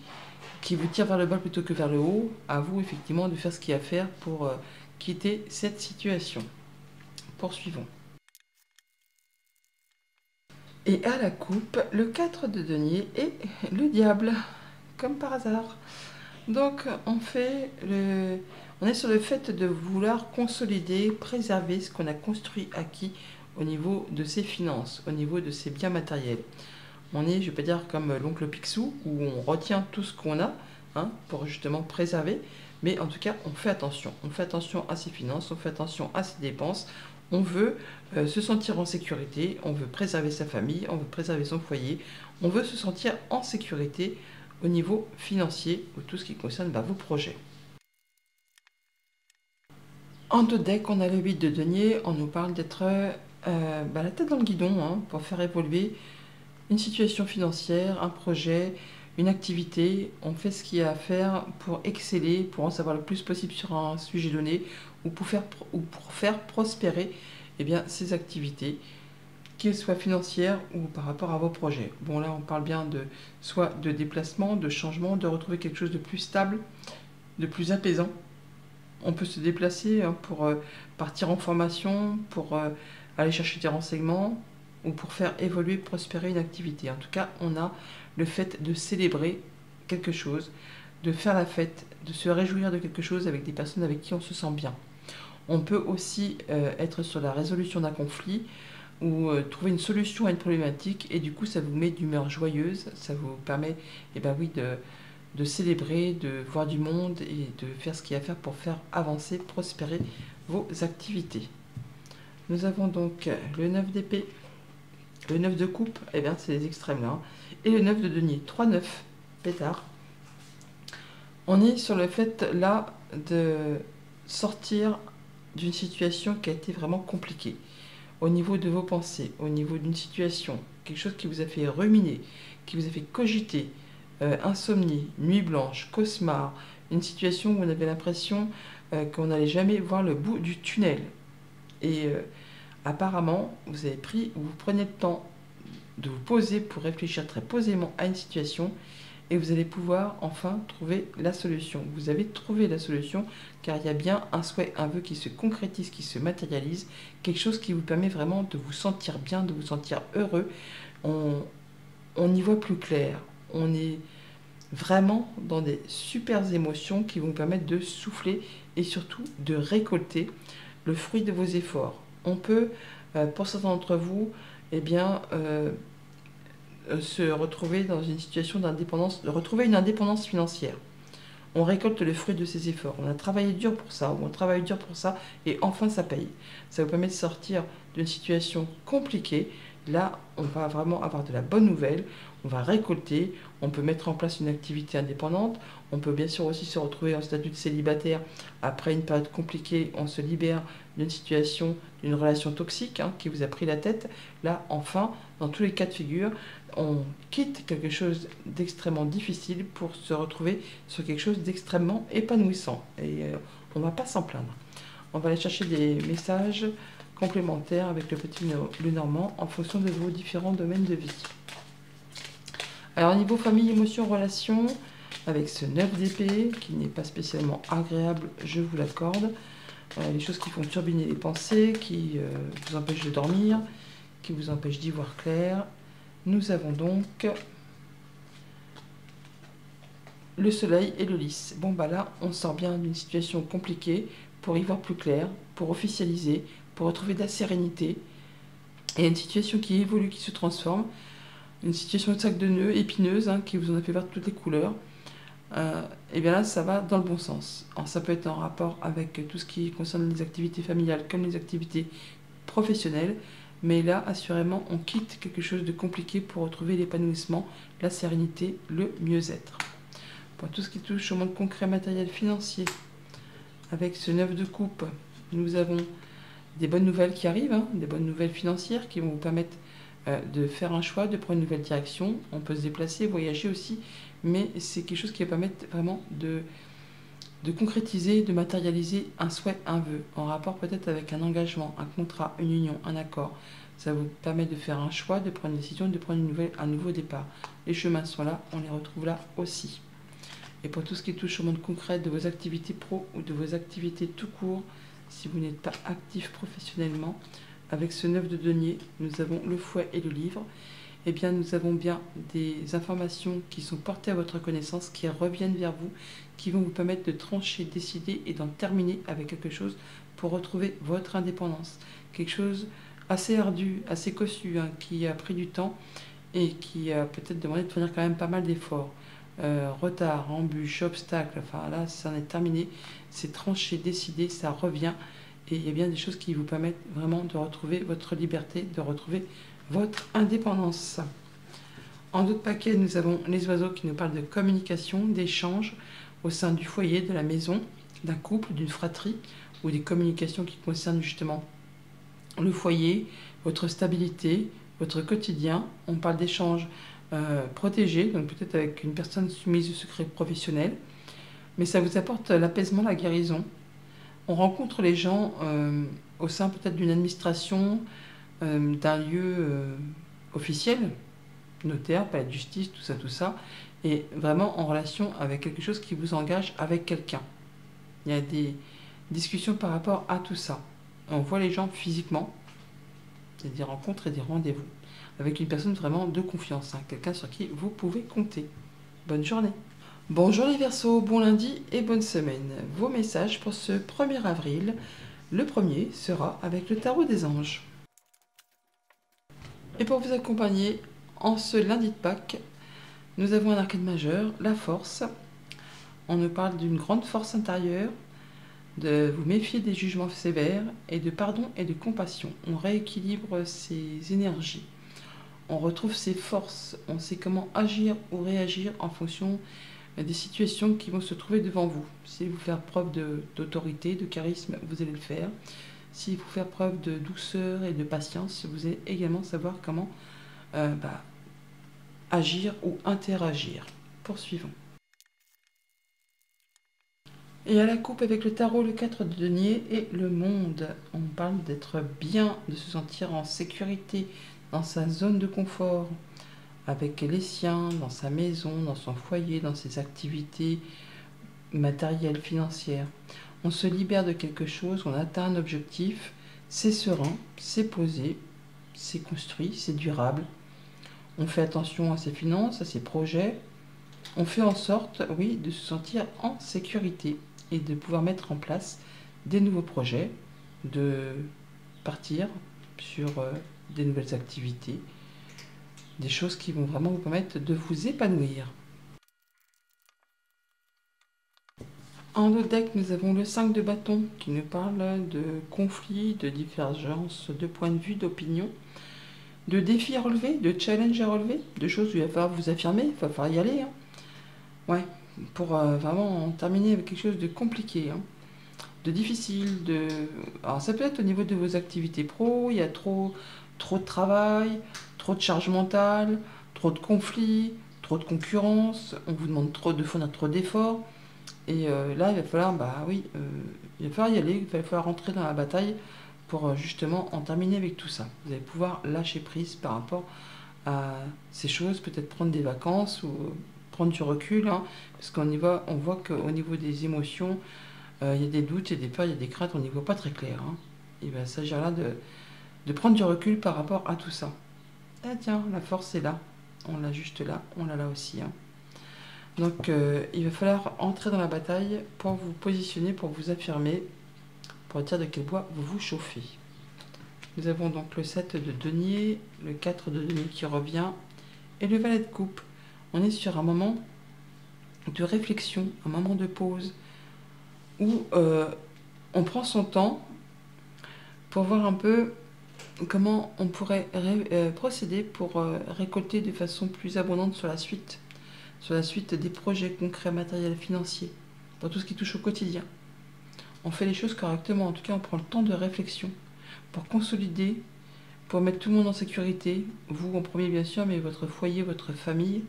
vous tire vers le bas plutôt que vers le haut. À vous effectivement de faire ce qu'il y a à faire pour quitter cette situation. Poursuivons. Et à la coupe, le 4 de denier et le diable, comme par hasard. Donc on est sur le fait de vouloir consolider, préserver ce qu'on a construit, acquis au niveau de ses finances, au niveau de ses biens matériels. On est, je ne vais pas dire comme l'oncle Picsou, où on retient tout ce qu'on a, hein, pour justement préserver, mais en tout cas, on fait attention. On fait attention à ses finances, on fait attention à ses dépenses. On veut se sentir en sécurité, on veut préserver sa famille, on veut préserver son foyer, on veut se sentir en sécurité au niveau financier ou tout ce qui concerne vos projets. En dos de deck, on a le 8 de denier, on nous parle d'être la tête dans le guidon, hein, pour faire évoluer une situation financière, un projet, une activité. On fait ce qu'il y a à faire pour exceller, pour en savoir le plus possible sur un sujet donné, ou pour faire prospérer ces activités, qu'elles soient financières ou par rapport à vos projets. Bon, là, on parle bien soit de déplacement, de changement, de retrouver quelque chose de plus stable, de plus apaisant. On peut se déplacer pour partir en formation, pour aller chercher des renseignements ou pour faire évoluer, prospérer une activité. En tout cas, on a le fait de célébrer quelque chose, de faire la fête, de se réjouir de quelque chose avec des personnes avec qui on se sent bien. On peut aussi être sur la résolution d'un conflit ou trouver une solution à une problématique et du coup, ça vous met d'humeur joyeuse, ça vous permet de célébrer, de voir du monde et de faire ce qu'il y a à faire pour faire avancer, prospérer vos activités. Nous avons donc le 9 d'épée, le 9 de coupe, c'est les extrêmes là, hein, et le 9 de denier, 3-9, pétard. On est sur le fait là de sortir d'une situation qui a été vraiment compliquée, au niveau de vos pensées, au niveau d'une situation, quelque chose qui vous a fait ruminer, qui vous a fait cogiter, insomnie, nuit blanche, cauchemar, une situation où on avait l'impression qu'on n'allait jamais voir le bout du tunnel. Et apparemment, vous prenez le temps de vous poser pour réfléchir très posément à une situation et vous allez pouvoir enfin trouver la solution. Vous avez trouvé la solution car il y a bien un souhait, un vœu qui se concrétise, qui se matérialise, quelque chose qui vous permet vraiment de vous sentir bien, de vous sentir heureux. On y voit plus clair. On est vraiment dans des super émotions qui vont vous permettre de souffler et surtout de récolter le fruit de vos efforts. On peut, pour certains d'entre vous, se retrouver dans une situation d'indépendance, de retrouver une indépendance financière. On récolte le fruit de ses efforts. On a travaillé dur pour ça, ou on travaille dur pour ça, et enfin ça paye. Ça vous permet de sortir d'une situation compliquée. Là, on va vraiment avoir de la bonne nouvelle, on va récolter, on peut mettre en place une activité indépendante, on peut bien sûr aussi se retrouver en statut de célibataire après une période compliquée, on se libère d'une situation, d'une relation toxique qui vous a pris la tête. Là, enfin, dans tous les cas de figure, on quitte quelque chose d'extrêmement difficile pour se retrouver sur quelque chose d'extrêmement épanouissant. Et on ne va pas s'en plaindre. On va aller chercher des messages complémentaires avec le petit Lenormand en fonction de vos différents domaines de vie. Alors, niveau famille, émotion, relation, avec ce 9 d'épée, qui n'est pas spécialement agréable, je vous l'accorde. Les choses qui font turbiner les pensées, qui vous empêchent de dormir, qui vous empêchent d'y voir clair. Nous avons donc le soleil et le lys. Bon bah là, on sort bien d'une situation compliquée pour y voir plus clair, pour officialiser, pour retrouver de la sérénité. Et une situation qui évolue, qui se transforme. Une situation de sac de nœuds, épineuse, hein, qui vous en a fait voir toutes les couleurs. Et bien là, ça va dans le bon sens. Alors ça peut être en rapport avec tout ce qui concerne les activités familiales comme les activités professionnelles. Mais là, assurément, on quitte quelque chose de compliqué pour retrouver l'épanouissement, la sérénité, le mieux-être. Pour tout ce qui touche au monde concret, matériel, financier, avec ce 9 de coupe, nous avons des bonnes nouvelles qui arrivent, hein, des bonnes nouvelles financières qui vont vous permettre de faire un choix, de prendre une nouvelle direction. On peut se déplacer, voyager aussi, mais c'est quelque chose qui va permettre vraiment de concrétiser, de matérialiser un souhait, un vœu, en rapport peut-être avec un engagement, un contrat, une union, un accord. Ça vous permet de faire un choix, de prendre une décision, de prendre un nouveau départ. Les chemins sont là, on les retrouve là aussi. Et pour tout ce qui touche au monde concret de vos activités pro ou de vos activités tout court, si vous n'êtes pas actif professionnellement, avec ce 9 de denier, nous avons le fouet et le livre. Eh bien, nous avons bien des informations qui sont portées à votre connaissance, qui reviennent vers vous, qui vont vous permettre de trancher, décider et d'en terminer avec quelque chose pour retrouver votre indépendance. Quelque chose assez ardu, assez cossu, hein, qui a pris du temps et qui a peut-être demandé de fournir quand même pas mal d'efforts. Retard, embûches, obstacles, enfin là, ça en est terminé. C'est tranché, décidé, ça revient. Et il y a bien des choses qui vous permettent vraiment de retrouver votre liberté, de retrouver votre indépendance. En d'autres paquets, nous avons les oiseaux qui nous parlent de communication, d'échange au sein du foyer, de la maison, d'un couple, d'une fratrie, ou des communications qui concernent justement le foyer, votre stabilité, votre quotidien. On parle d'échanges protégés, donc peut-être avec une personne soumise au secret professionnel, mais ça vous apporte l'apaisement, la guérison. On rencontre les gens au sein peut-être d'une administration, d'un lieu officiel, notaire, palais de justice, tout ça, et vraiment en relation avec quelque chose qui vous engage avec quelqu'un. Il y a des discussions par rapport à tout ça. On voit les gens physiquement, il y a des rencontres et des rendez-vous, avec une personne vraiment de confiance, hein, quelqu'un sur qui vous pouvez compter. Bonne journée. Bonjour les Verseaux, bon lundi et bonne semaine. Vos messages pour ce 1er avril. Le premier sera avec le tarot des anges. Et pour vous accompagner en ce lundi de Pâques, nous avons un arcane majeur, la force. On nous parle d'une grande force intérieure, de vous méfier des jugements sévères et de pardon et de compassion. On rééquilibre ses énergies. On retrouve ses forces. On sait comment agir ou réagir en fonction des situations qui vont se trouver devant vous. Si vous faire preuve d'autorité, de charisme, vous allez le faire. Si vous faire preuve de douceur et de patience, vous allez également savoir comment agir ou interagir. Poursuivons. Et à la coupe avec le tarot, le 4 de denier et le monde. On parle d'être bien, de se sentir en sécurité dans sa zone de confort, avec les siens, dans sa maison, dans son foyer, dans ses activités matérielles, financières. On se libère de quelque chose, on atteint un objectif, c'est serein, c'est posé, c'est construit, c'est durable. On fait attention à ses finances, à ses projets. On fait en sorte, oui, de se sentir en sécurité et de pouvoir mettre en place des nouveaux projets, de partir sur des nouvelles activités, des choses qui vont vraiment vous permettre de vous épanouir. En d'autres decks, nous avons le 5 de bâton qui nous parle de conflits, de divergences, de points de vue, d'opinion, de défis à relever, de challenges à relever, de choses où il va falloir vous affirmer, il va falloir y aller. Hein. Ouais, pour vraiment terminer avec quelque chose de compliqué, hein, de difficile. Alors ça peut être au niveau de vos activités pro, il y a trop de travail, trop de charge mentale, trop de conflits, trop de concurrence, on vous demande de fournir trop d'efforts. Et là, il va falloir, il va falloir y aller, il va falloir rentrer dans la bataille pour justement en terminer avec tout ça. Vous allez pouvoir lâcher prise par rapport à ces choses, peut-être prendre des vacances ou prendre du recul, hein, parce qu'on on voit qu'au niveau des émotions, il y a des doutes, il y a des peurs, il y a des craintes, on n'y voit pas très clair. Hein. Il va s'agir là de prendre du recul par rapport à tout ça. Ah tiens, la force est là, on l'a juste là, on l'a là aussi. Hein. Donc il va falloir entrer dans la bataille pour vous positionner, pour vous affirmer, pour dire de quel bois vous vous chauffez. Nous avons donc le 7 de denier, le 4 de denier qui revient et le valet de coupe. On est sur un moment de réflexion, un moment de pause où on prend son temps pour voir un peu comment on pourrait procéder pour récolter de façon plus abondante sur la suite des projets concrets, matériels, financiers, pour tout ce qui touche au quotidien. On fait les choses correctement, en tout cas on prend le temps de réflexion pour consolider, pour mettre tout le monde en sécurité, vous en premier bien sûr, mais votre foyer, votre famille,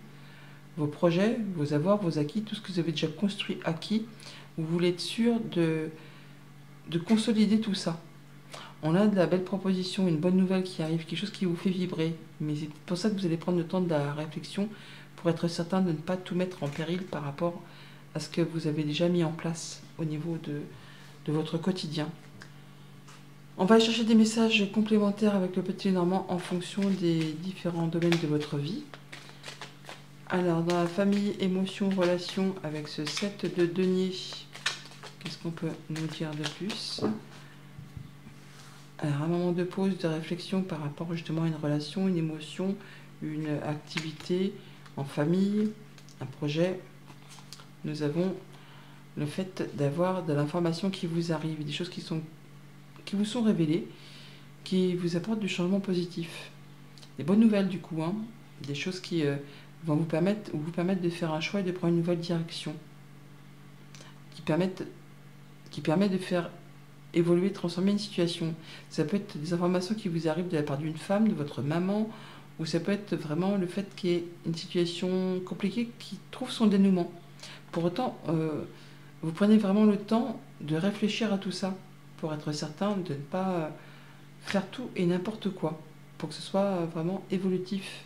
vos projets, vos avoirs, vos acquis, tout ce que vous avez déjà construit, acquis, vous voulez être sûr de consolider tout ça. On a de la belle proposition, une bonne nouvelle qui arrive, quelque chose qui vous fait vibrer, mais c'est pour ça que vous allez prendre le temps de la réflexion pour être certain de ne pas tout mettre en péril par rapport à ce que vous avez déjà mis en place au niveau de votre quotidien. On va chercher des messages complémentaires avec le petit Normand en fonction des différents domaines de votre vie. Alors, dans la famille, émotions, relations, avec ce 7 de denier, qu'est-ce qu'on peut nous dire de plus? Alors, un moment de pause, de réflexion par rapport justement à une relation, une émotion, une activité en famille, un projet. Nous avons le fait d'avoir de l'information qui vous arrive, des choses qui vous sont révélées, qui vous apportent du changement positif. Des bonnes nouvelles du coup, hein, des choses qui vont vous permettre de faire un choix et de prendre une nouvelle direction, qui permet de faire évoluer, transformer une situation. Ça peut être des informations qui vous arrivent de la part d'une femme, de votre maman, ou ça peut être vraiment le fait qu'il y ait une situation compliquée qui trouve son dénouement. Pour autant, vous prenez vraiment le temps de réfléchir à tout ça, pour être certain de ne pas faire tout et n'importe quoi, pour que ce soit vraiment évolutif.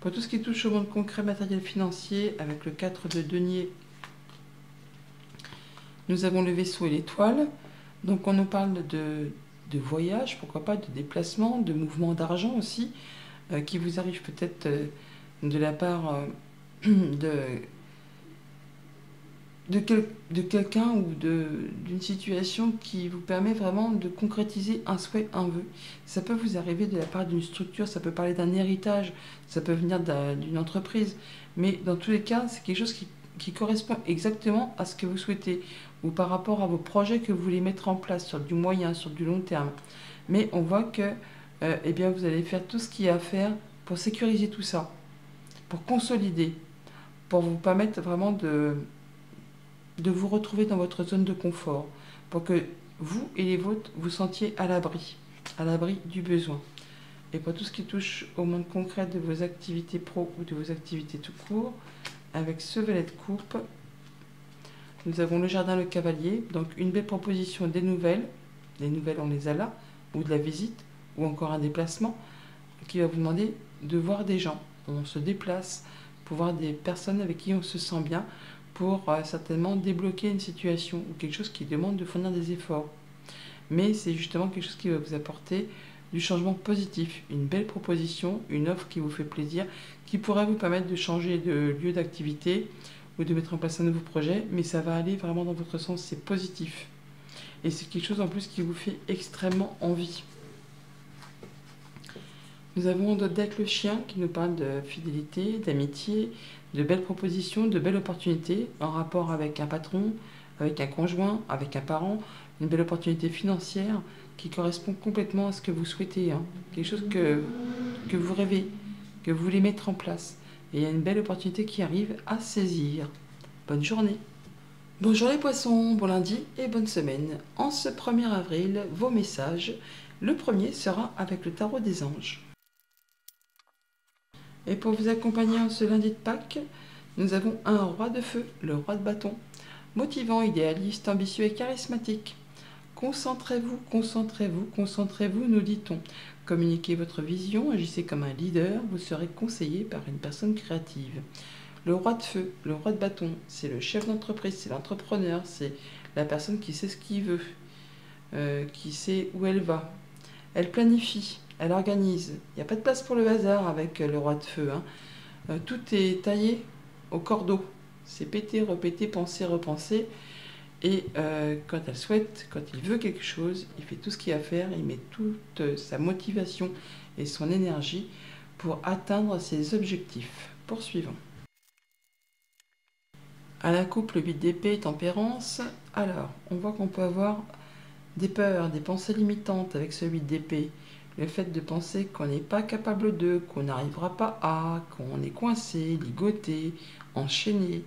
Pour tout ce qui touche au monde concret, matériel, financier, avec le 4 de denier, nous avons le vaisseau et l'étoile. Donc on nous parle de voyage, pourquoi pas, de déplacement, de mouvement d'argent aussi, qui vous arrive peut-être de la part de quelqu'un ou d'une situation qui vous permet vraiment de concrétiser un souhait, un vœu. Ça peut vous arriver de la part d'une structure, ça peut parler d'un héritage, ça peut venir d'une entreprise, mais dans tous les cas, c'est quelque chose qui correspond exactement à ce que vous souhaitez ou par rapport à vos projets que vous voulez mettre en place sur du moyen, sur du long terme. Mais on voit que eh bien, vous allez faire tout ce qu'il y a à faire pour sécuriser tout ça, pour consolider, pour vous permettre vraiment de vous retrouver dans votre zone de confort, pour que vous et les vôtres vous sentiez à l'abri du besoin. Et pour tout ce qui touche au monde concret de vos activités pro ou de vos activités tout court, avec ce valet de coupe, nous avons le jardin, le cavalier, donc une belle proposition des nouvelles on les a là, ou de la visite, ou encore un déplacement, qui va vous demander de voir des gens. On se déplace pour voir des personnes avec qui on se sent bien, pour certainement débloquer une situation ou quelque chose qui demande de fournir des efforts. Mais c'est justement quelque chose qui va vous apporter du changement positif, une belle proposition, une offre qui vous fait plaisir, qui pourrait vous permettre de changer de lieu d'activité ou de mettre en place un nouveau projet, mais ça va aller vraiment dans votre sens, c'est positif. Et c'est quelque chose en plus qui vous fait extrêmement envie. Nous avons Dodec le chien qui nous parle de fidélité, d'amitié, de belles propositions, de belles opportunités en rapport avec un patron, avec un conjoint, avec un parent, une belle opportunité financière qui correspond complètement à ce que vous souhaitez, hein. Quelque chose que vous rêvez, que vous voulez mettre en place. Et il y a une belle opportunité qui arrive à saisir. Bonne journée. Bonjour les poissons, bon lundi et bonne semaine. En ce 1er avril, vos messages. Le premier sera avec le tarot des anges. Et pour vous accompagner en ce lundi de Pâques, nous avons un roi de feu, le roi de bâton. Motivant, idéaliste, ambitieux et charismatique. Concentrez-vous, concentrez-vous, concentrez-vous, nous dit-on. Communiquez votre vision, agissez comme un leader, vous serez conseillé par une personne créative. Le roi de feu, le roi de bâton, c'est le chef d'entreprise, c'est l'entrepreneur, c'est la personne qui sait ce qu'il veut, qui sait où elle va. Elle planifie, elle organise. Il n'y a pas de place pour le hasard avec le roi de feu, hein. Tout est taillé au cordeau. C'est péter, répéter, penser, repenser. Et quand elle souhaite, quand il veut quelque chose, il fait tout ce qu'il y a à faire, il met toute sa motivation et son énergie pour atteindre ses objectifs. Poursuivons. À la coupe, le 8 d'épée, tempérance. Alors, on voit qu'on peut avoir des peurs, des pensées limitantes avec ce 8 d'épée. Le fait de penser qu'on n'est pas capable de, qu'on n'arrivera pas à, qu'on est coincé, ligoté, enchaîné.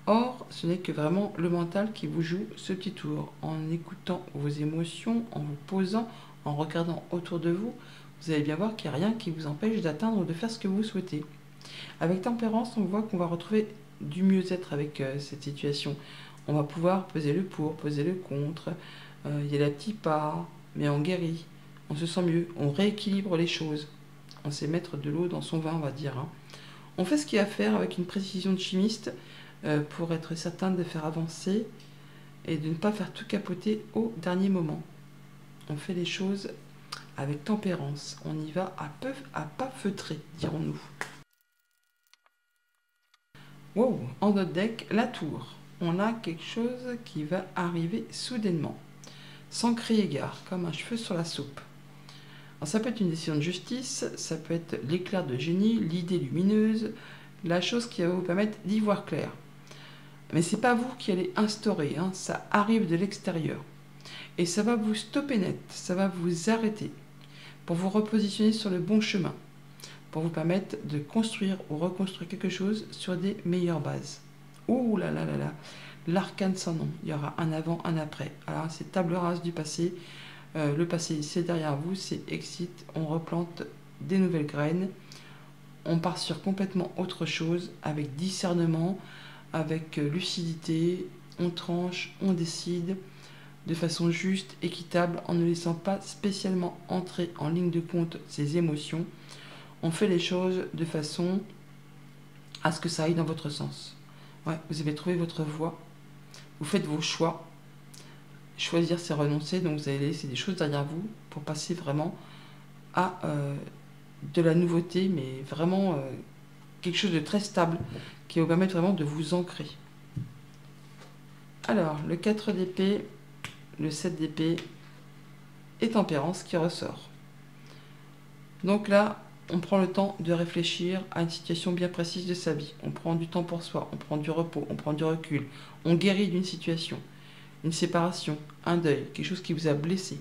Or, ce n'est que vraiment le mental qui vous joue ce petit tour. En écoutant vos émotions, en vous posant, en regardant autour de vous, vous allez bien voir qu'il n'y a rien qui vous empêche d'atteindre ou de faire ce que vous souhaitez. Avec tempérance, on voit qu'on va retrouver du mieux-être avec cette situation. On va pouvoir peser le pour, peser le contre. Il y a la petite part, mais on guérit. On se sent mieux. On rééquilibre les choses. On sait mettre de l'eau dans son vin, on va dire. On fait ce qu'il y a à faire avec une précision de chimiste pour être certain de faire avancer et de ne pas faire tout capoter au dernier moment. On fait les choses avec tempérance. On y va à pas feutrer, dirons-nous. Wow, en notre deck, la tour. On a quelque chose qui va arriver soudainement, sans crier gare, comme un cheveu sur la soupe. Alors, ça peut être une décision de justice, ça peut être l'éclair de génie, l'idée lumineuse, la chose qui va vous permettre d'y voir clair. Mais c'est pas vous qui allez instaurer, ça arrive de l'extérieur. Et ça va vous stopper net, ça va vous arrêter, pour vous repositionner sur le bon chemin, pour vous permettre de construire ou reconstruire quelque chose sur des meilleures bases. Ouh là là là là, l'arcane sans nom, il y aura un avant, un après. Alors c'est table rase du passé, le passé c'est derrière vous, c'est exit, on replante des nouvelles graines, on part sur complètement autre chose, avec discernement, avec lucidité, on tranche, on décide, de façon juste, équitable, en ne laissant pas spécialement entrer en ligne de compte ses émotions. On fait les choses de façon à ce que ça aille dans votre sens. Ouais, vous avez trouvé votre voie, vous faites vos choix. Choisir, c'est renoncer, donc vous allez laisser des choses derrière vous pour passer vraiment à de la nouveauté, mais vraiment quelque chose de très stable qui va vous permettre vraiment de vous ancrer. Alors, le 4 d'épée, le 7 d'épée et tempérance qui ressort. Donc là, on prend le temps de réfléchir à une situation bien précise de sa vie. On prend du temps pour soi, on prend du repos, on prend du recul. On guérit d'une situation, une séparation, un deuil, quelque chose qui vous a blessé.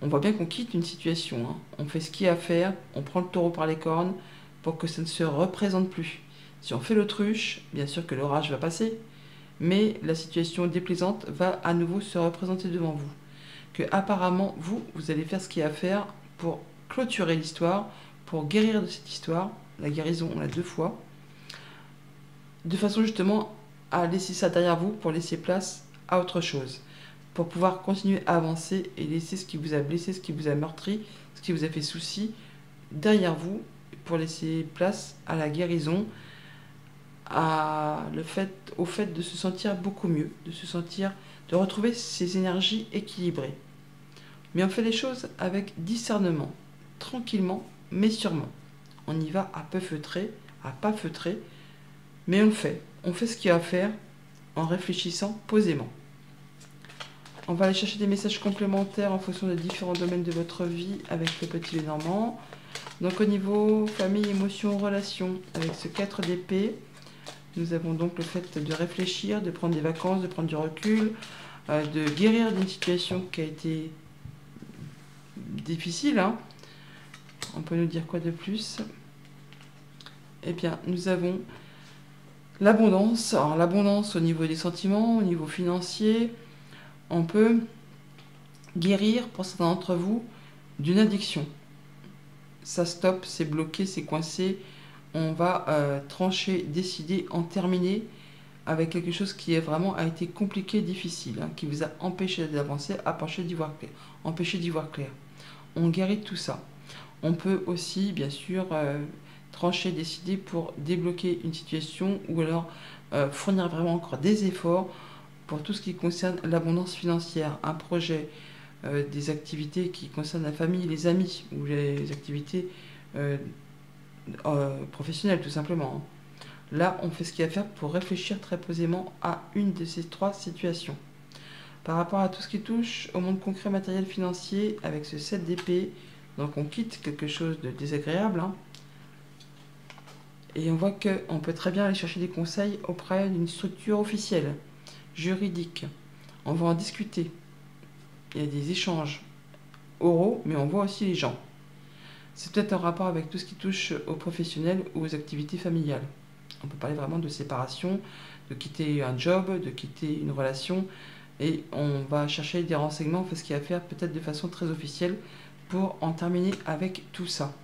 On voit bien qu'on quitte une situation. On fait ce qu'il y a à faire, on prend le taureau par les cornes pour que ça ne se représente plus. Si on fait l'autruche, bien sûr que l'orage va passer, mais la situation déplaisante va à nouveau se représenter devant vous. Que apparemment, vous allez faire ce qu'il y a à faire pour clôturer l'histoire, pour guérir de cette histoire. La guérison, on l'a 2 fois. De façon justement à laisser ça derrière vous pour laisser place à autre chose. Pour pouvoir continuer à avancer et laisser ce qui vous a blessé, ce qui vous a meurtri, ce qui vous a fait souci derrière vous, pour laisser place à la guérison, au fait de se sentir beaucoup mieux, de retrouver ses énergies équilibrées. Mais on fait les choses avec discernement, tranquillement, mais sûrement. On y va à peu feutrer, à pas feutrer, mais on fait ce qu'il y a à faire en réfléchissant posément. On va aller chercher des messages complémentaires en fonction des différents domaines de votre vie avec le petit Lénormand. Donc au niveau famille, émotions, relations, avec ce 4 d'épée, nous avons donc le fait de réfléchir, de prendre des vacances, de prendre du recul, de guérir d'une situation qui a été difficile. On peut nous dire quoi de plus? Eh bien, nous avons l'abondance. Alors l'abondance au niveau des sentiments, au niveau financier. On peut guérir, pour certains d'entre vous, d'une addiction. Ça stoppe, c'est bloqué, c'est coincé. On va trancher, décider, en terminer avec quelque chose qui est vraiment a été compliqué, difficile, qui vous a empêché d'avancer, empêché d'y voir clair. On guérit tout ça. On peut aussi, bien sûr, trancher, décider pour débloquer une situation ou alors fournir vraiment encore des efforts pour tout ce qui concerne l'abondance financière, un projet, des activités qui concernent la famille, les amis ou les activités professionnelles tout simplement. Là, on fait ce qu'il y a à faire pour réfléchir très posément à une de ces 3 situations. Par rapport à tout ce qui touche au monde concret, matériel, financier, avec ce 7 d'épée, donc on quitte quelque chose de désagréable, hein, et on voit qu'on peut très bien aller chercher des conseils auprès d'une structure officielle, juridique. On va en discuter. Il y a des échanges oraux, mais on voit aussi les gens. C'est peut-être en rapport avec tout ce qui touche aux professionnels ou aux activités familiales. On peut parler vraiment de séparation, de quitter un job, de quitter une relation, et on va chercher des renseignements, on fait ce qu'il y a à faire peut-être de façon très officielle pour en terminer avec tout ça.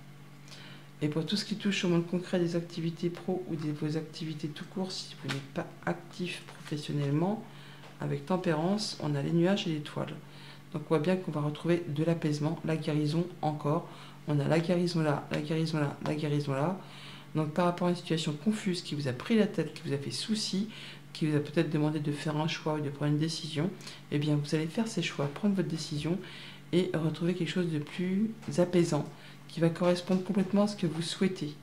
Et pour tout ce qui touche au monde concret des activités pro ou de vos activités tout court, si vous n'êtes pas actif professionnellement, avec tempérance, on a les nuages et l'étoile. Donc on voit bien qu'on va retrouver de l'apaisement, la guérison encore. On a la guérison là, la guérison là, la guérison là. Donc par rapport à une situation confuse qui vous a pris la tête, qui vous a fait souci, qui vous a peut-être demandé de faire un choix ou de prendre une décision, eh bien vous allez faire ces choix, prendre votre décision et retrouver quelque chose de plus apaisant, qui va correspondre complètement à ce que vous souhaitez.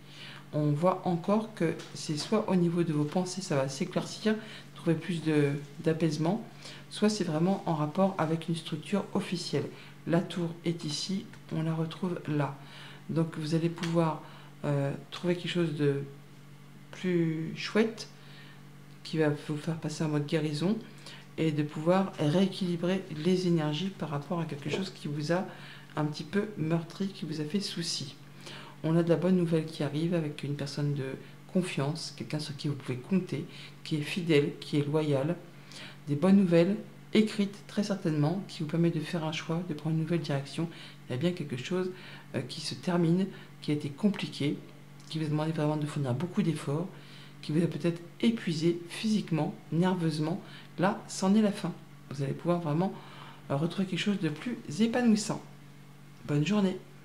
On voit encore que c'est soit au niveau de vos pensées, ça va s'éclaircir, trouver plus d'apaisement, soit c'est vraiment en rapport avec une structure officielle. La tour est ici, on la retrouve là. Donc vous allez pouvoir trouver quelque chose de plus chouette, qui va vous faire passer en mode guérison, et de pouvoir rééquilibrer les énergies par rapport à quelque chose qui vous a un petit peu meurtri, qui vous a fait souci. On a de la bonne nouvelle qui arrive avec une personne de confiance, quelqu'un sur qui vous pouvez compter, qui est fidèle, qui est loyal. Des bonnes nouvelles écrites très certainement, qui vous permet de faire un choix, de prendre une nouvelle direction. Il y a bien quelque chose qui se termine, qui a été compliqué, qui vous a demandé vraiment de fournir beaucoup d'efforts, qui vous a peut-être épuisé physiquement, nerveusement. Là, c'en est la fin. Vous allez pouvoir vraiment retrouver quelque chose de plus épanouissant. Bonne journée.